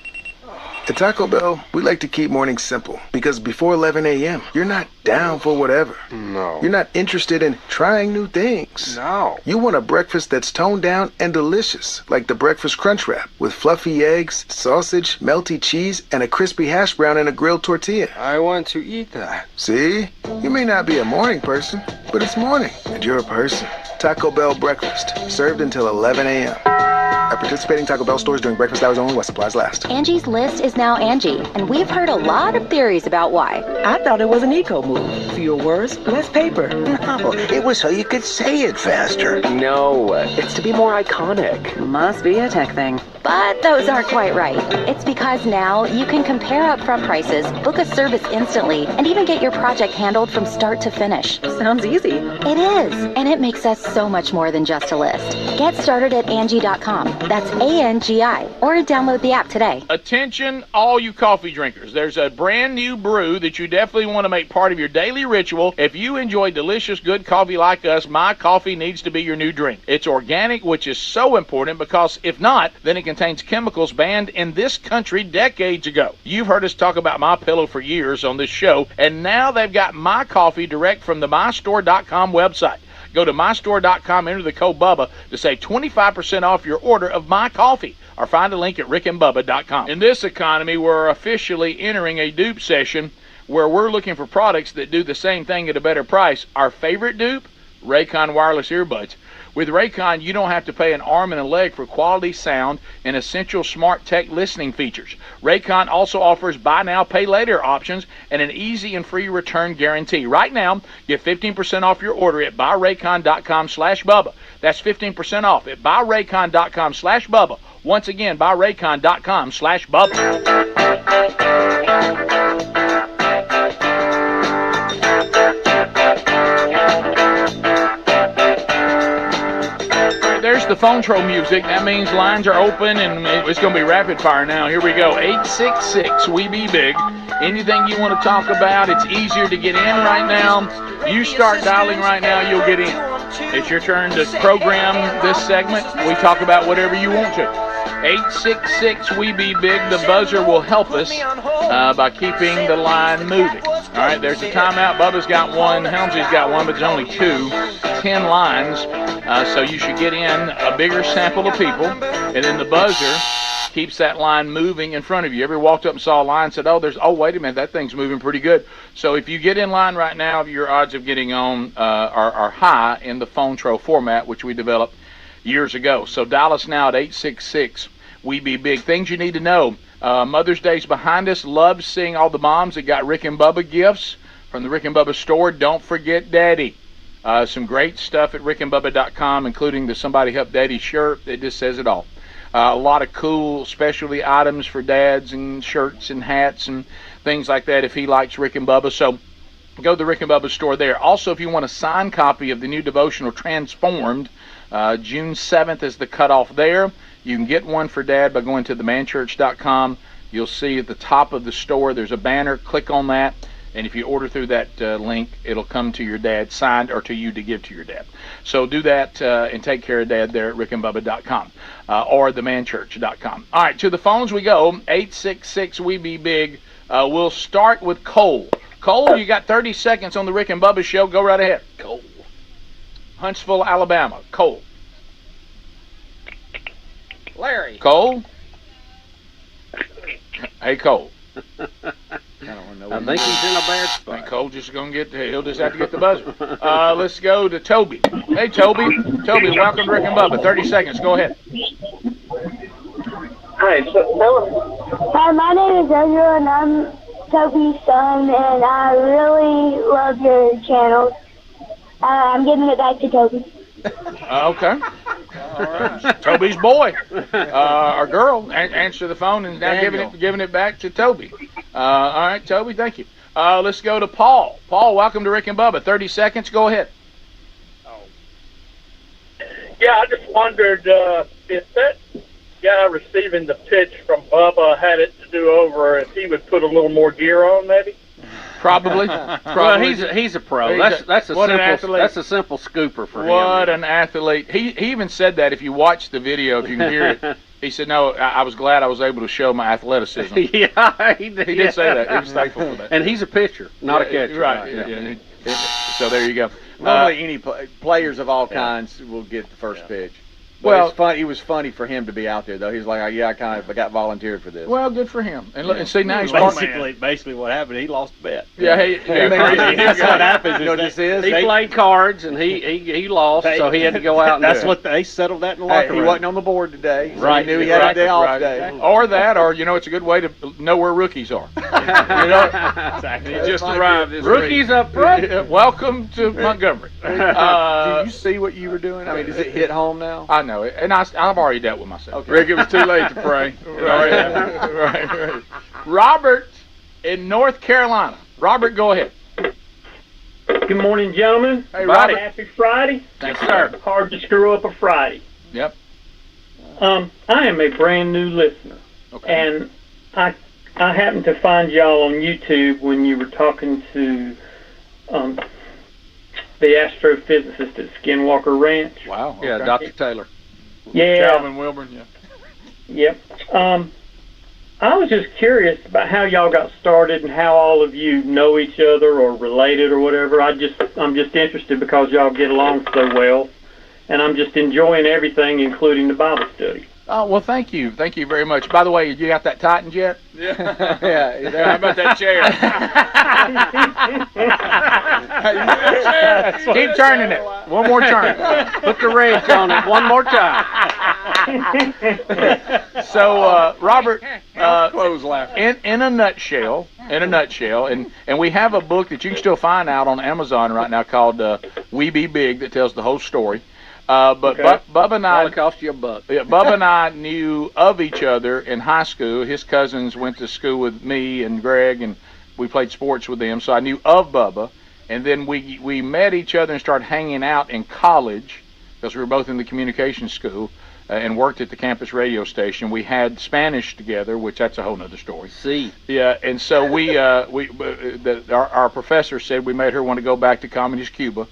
At Taco Bell, we like to keep mornings simple because before 11 a.m., you're not down for whatever. No. You're not interested in trying new things. No. You want a breakfast that's toned down and delicious, like the Breakfast Crunch Wrap with fluffy eggs, sausage, melty cheese, and a crispy hash brown and a grilled tortilla. I want to eat that. See? You may not be a morning person, but it's morning, and you're a person. Taco Bell breakfast, served until 11 a.m. At participating Taco Bell stores during breakfast hours only while supplies last. Angie's List is now Angie, and we've heard a lot of theories about why. I thought it was an eco move. Fewer words, less paper. No, it was so you could say it faster. No, it's to be more iconic. Must be a tech thing. But those aren't quite right. It's because now you can compare upfront prices, book a service instantly, and even get your project handled from start to finish. Sounds easy. It is, and it makes us so much more than just a list. Get started at Angie.com. That's ANGI, or download the app today. Attention, all you coffee drinkers. There's a brand new brew that you definitely want to make part of your daily ritual. If you enjoy delicious, good coffee like us, my coffee needs to be your new drink. It's organic, which is so important because if not, then it contains chemicals banned in this country decades ago. You've heard us talk about My Pillow for years on this show, and now they've got my coffee direct from the mystore.com website. Go to mystore.com, enter the code BUBBA to save 25% off your order of my coffee, or find a link at rickandbubba.com. In this economy, we're officially entering a dupe session where we're looking for products that do the same thing at a better price. Our favorite dupe? Raycon wireless earbuds. With Raycon, you don't have to pay an arm and a leg for quality sound and essential smart tech listening features. Raycon also offers buy now, pay later options and an easy and free return guarantee. Right now, get 15% off your order at buyraycon.com/Bubba. That's 15% off at buyraycon.com/Bubba. Once again, buyraycon.com/Bubba. There's the phone troll music. That means lines are open, and it's going to be rapid fire now. Here we go. 866-WE-BE-BIG. Anything you want to talk about, it's easier to get in right now. You start dialing right now, you'll get in. It's your turn to program this segment. We talk about whatever you want to. 866-WE-BE-BIG. The buzzer will help us by keeping the line moving. All right, there's a timeout. Bubba's got one. Helmsy's got one, but there's only 10 lines. So you should get in a bigger sample of people. And then the buzzer keeps that line moving in front of you. Ever walked up and saw a line and said, wait a minute, that thing's moving pretty good. So if you get in line right now, your odds of getting on are high in the phone tro format, which we developed years ago. So dial us now at 866-WE-BE-BIG. Things you need to know. Mother's Day's behind us. Love seeing all the moms that got Rick and Bubba gifts from the Rick and Bubba store. Don't forget Daddy. Some great stuff at rickandbubba.com, including the Somebody Help Daddy shirt. It just says it all. A lot of cool specialty items for dads and shirts and hats and things like that if he likes Rick and Bubba. So go to the Rick and Bubba store there. Also, if you want a signed copy of the new devotional Transformed, June 7th is the cutoff there. You can get one for Dad by going to themanchurch.com. You'll see at the top of the store there's a banner. Click on that. And if you order through that link, it'll come to your dad signed or to you to give to your dad. So do that and take care of Dad there at rickandbubba.com or themanchurch.com. All right, to the phones we go. 866-WE-BE-BIG. We'll start with Cole. Cole, you got 30 seconds on the Rick and Bubba show. Go right ahead. Cole. Huntsville, Alabama. Cole. Larry. Cole. Hey, Cole. I think he's in a bad spot. I think Cole just he'll just have to get the buzzer. Let's go to Toby. Hey, Toby. Toby, welcome to Rick and Bubba. 30 seconds. Go ahead. Hi, Hi, my name is Ezra, and I'm Toby's son, and I really love your channel. I'm giving it back to Toby. Okay. All right. Toby's boy or girl answer the phone and now giving it back to Toby. All right, Toby, thank you. Let's go to Paul. Paul, welcome to Rick and Bubba. 30 seconds. Go ahead. Yeah, I just wondered if that guy receiving the pitch from Bubba had it to do over, if he would put a little more gear on, maybe. Probably. Well, he's a pro. That's a simple scooper for him. What an athlete! He even said that. If you watch the video, if you can hear it, he said, "No, I was glad I was able to show my athleticism." Yeah, he did. He did say that. He was thankful for that. And he's a pitcher, not a catcher. Right. Yeah. So there you go. Normally, any players of all kinds will get the first pitch. But well, it's fun. It was funny for him to be out there, though. He was like, "Yeah, I got volunteered for this." Well, good for him. And see, now he's basically what happened. He lost a bet. Yeah, that's what happens. You know what this is? He played cards and he lost, so he had to go out. And that's what they settled that in the locker room. He wasn't on the board today. So right. He knew he had a day off day. Or that, or it's a good way to know where rookies are. Exactly. He just arrived. Rookies up front. Welcome to Montgomery. Do you see what you were doing? I mean, does it hit home now? I know it, and I've already dealt with myself. Okay. Rick, it was too late to pray. Right. Robert in North Carolina. Robert, go ahead. Good morning, gentlemen. Hey, Robert. Happy Friday. Thanks, sir. Hard to screw up a Friday. Yep. I am a brand new listener, and I happened to find y'all on YouTube when you were talking to the astrophysicist at Skinwalker Ranch. Wow. Okay. Yeah, Dr. Taylor. Yeah. Calvin Wilburn, yeah. Yep. I was just curious about how y'all got started and how all of you know each other or related or whatever. I'm just interested because y'all get along so well, and I'm just enjoying everything, including the Bible study. Oh, well, thank you. Thank you very much. By the way, you got that tightened yet? Yeah. Yeah. How about that chair? Keep turning it. One more turn. Put the wrench on it one more time. So, Robert, in a nutshell, and we have a book that you can still find out on Amazon right now called We Be Big that tells the whole story. Bubba and I cost you $1. Yeah, Bubba and I knew of each other in high school. His cousins went to school with me and Greg, and we played sports with them. So I knew of Bubba, and then we met each other and started hanging out in college because we were both in the communications school and worked at the campus radio station. We had Spanish together, which that's a whole nother story. See. Yeah, and so our professor said we made her want to go back to communist Cuba,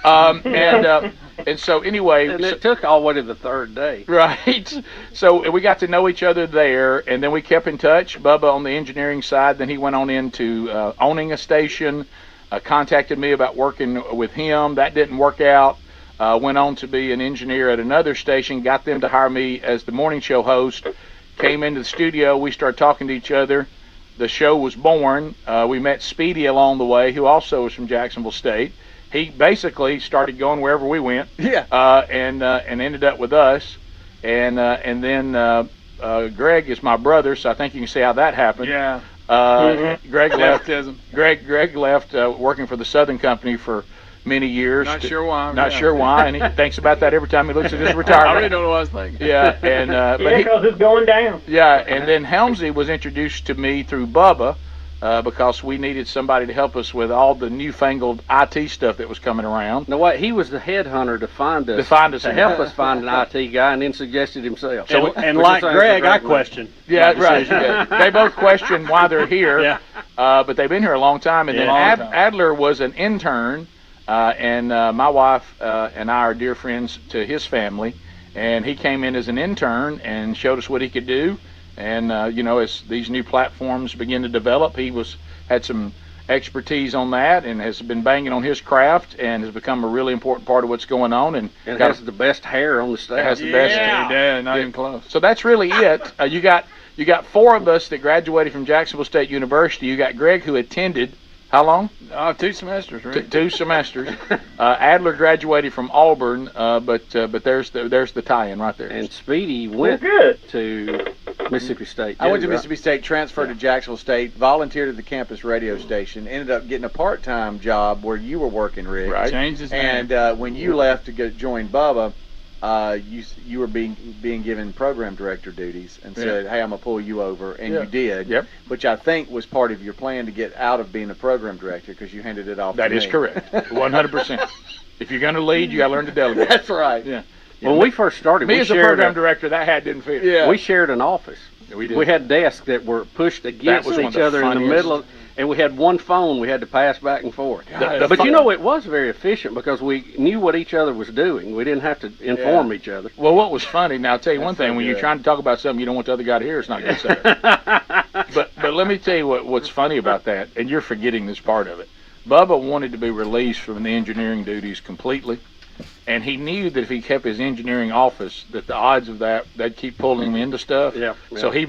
and so anyway, and it took all the way to the third day. Right. So we got to know each other there, and then we kept in touch. Bubba on the engineering side, then he went on into owning a station. Contacted me about working with him. That didn't work out. Went on to be an engineer at another station, got them to hire me as the morning show host, came into the studio. We started talking to each other. The show was born. We met Speedy along the way, who also was from Jacksonville State. He basically started going wherever we went. Yeah. And ended up with us. And then Greg is my brother, so I think you can see how that happened. Yeah. Greg left. Greg left working for the Southern Company for many years. Not sure why. Not sure why, and he thinks about that every time he looks at his retirement. I really don't know what I was thinking. Yeah, and because it's going down. Yeah, and then Helmsy was introduced to me through Bubba because we needed somebody to help us with all the newfangled IT stuff that was coming around. No, what he was the headhunter to find us, to help us find an IT guy, and then suggested himself. So and like Greg, I question. Yeah, right. Yeah. They both question why they're here. Yeah. But they've been here a long time. And then Adler was an intern. And my wife and I are dear friends to his family, and he came in as an intern and showed us what he could do. And as these new platforms begin to develop, he had some expertise on that and has been banging on his craft and has become a really important part of what's going on. And has the best hair on the staff. Has the best hair. Yeah, not even close. So that's really it. You got 4 of us that graduated from Jacksonville State University. You got Greg, who attended. How long? 2 semesters, right? 2 semesters. Adler graduated from Auburn, but there's the tie-in right there. And Speedy went to Mississippi State. I went to Mississippi State, transferred to Jacksonville State, volunteered at the campus radio station, ended up getting a part-time job where you were working, Rick. Right. Changed his name. And when you left to join Bubba, you were being given program director duties and said, hey, I'm going to pull you over, and you did, which I think was part of your plan to get out of being a program director because you handed it off to me. That is correct, 100%. If you're going to lead, you got to learn to delegate. That's right. Yeah. When we first started, me as a program director, that hat didn't fit. Yeah. We shared an office. We did. We had desks that were pushed against each other in the middle of, and we had one phone we had to pass back and forth. But it was very efficient because we knew what each other was doing. We didn't have to inform each other. Well, what was funny, now I'll tell you one thing, when you're trying to talk about something you don't want the other guy to hear, it's not good stuff. But let me tell you what's funny about that, and you're forgetting this part of it. Bubba wanted to be released from the engineering duties completely. And he knew that if he kept his engineering office, that the odds of that, they'd keep pulling him into stuff. Yeah. So he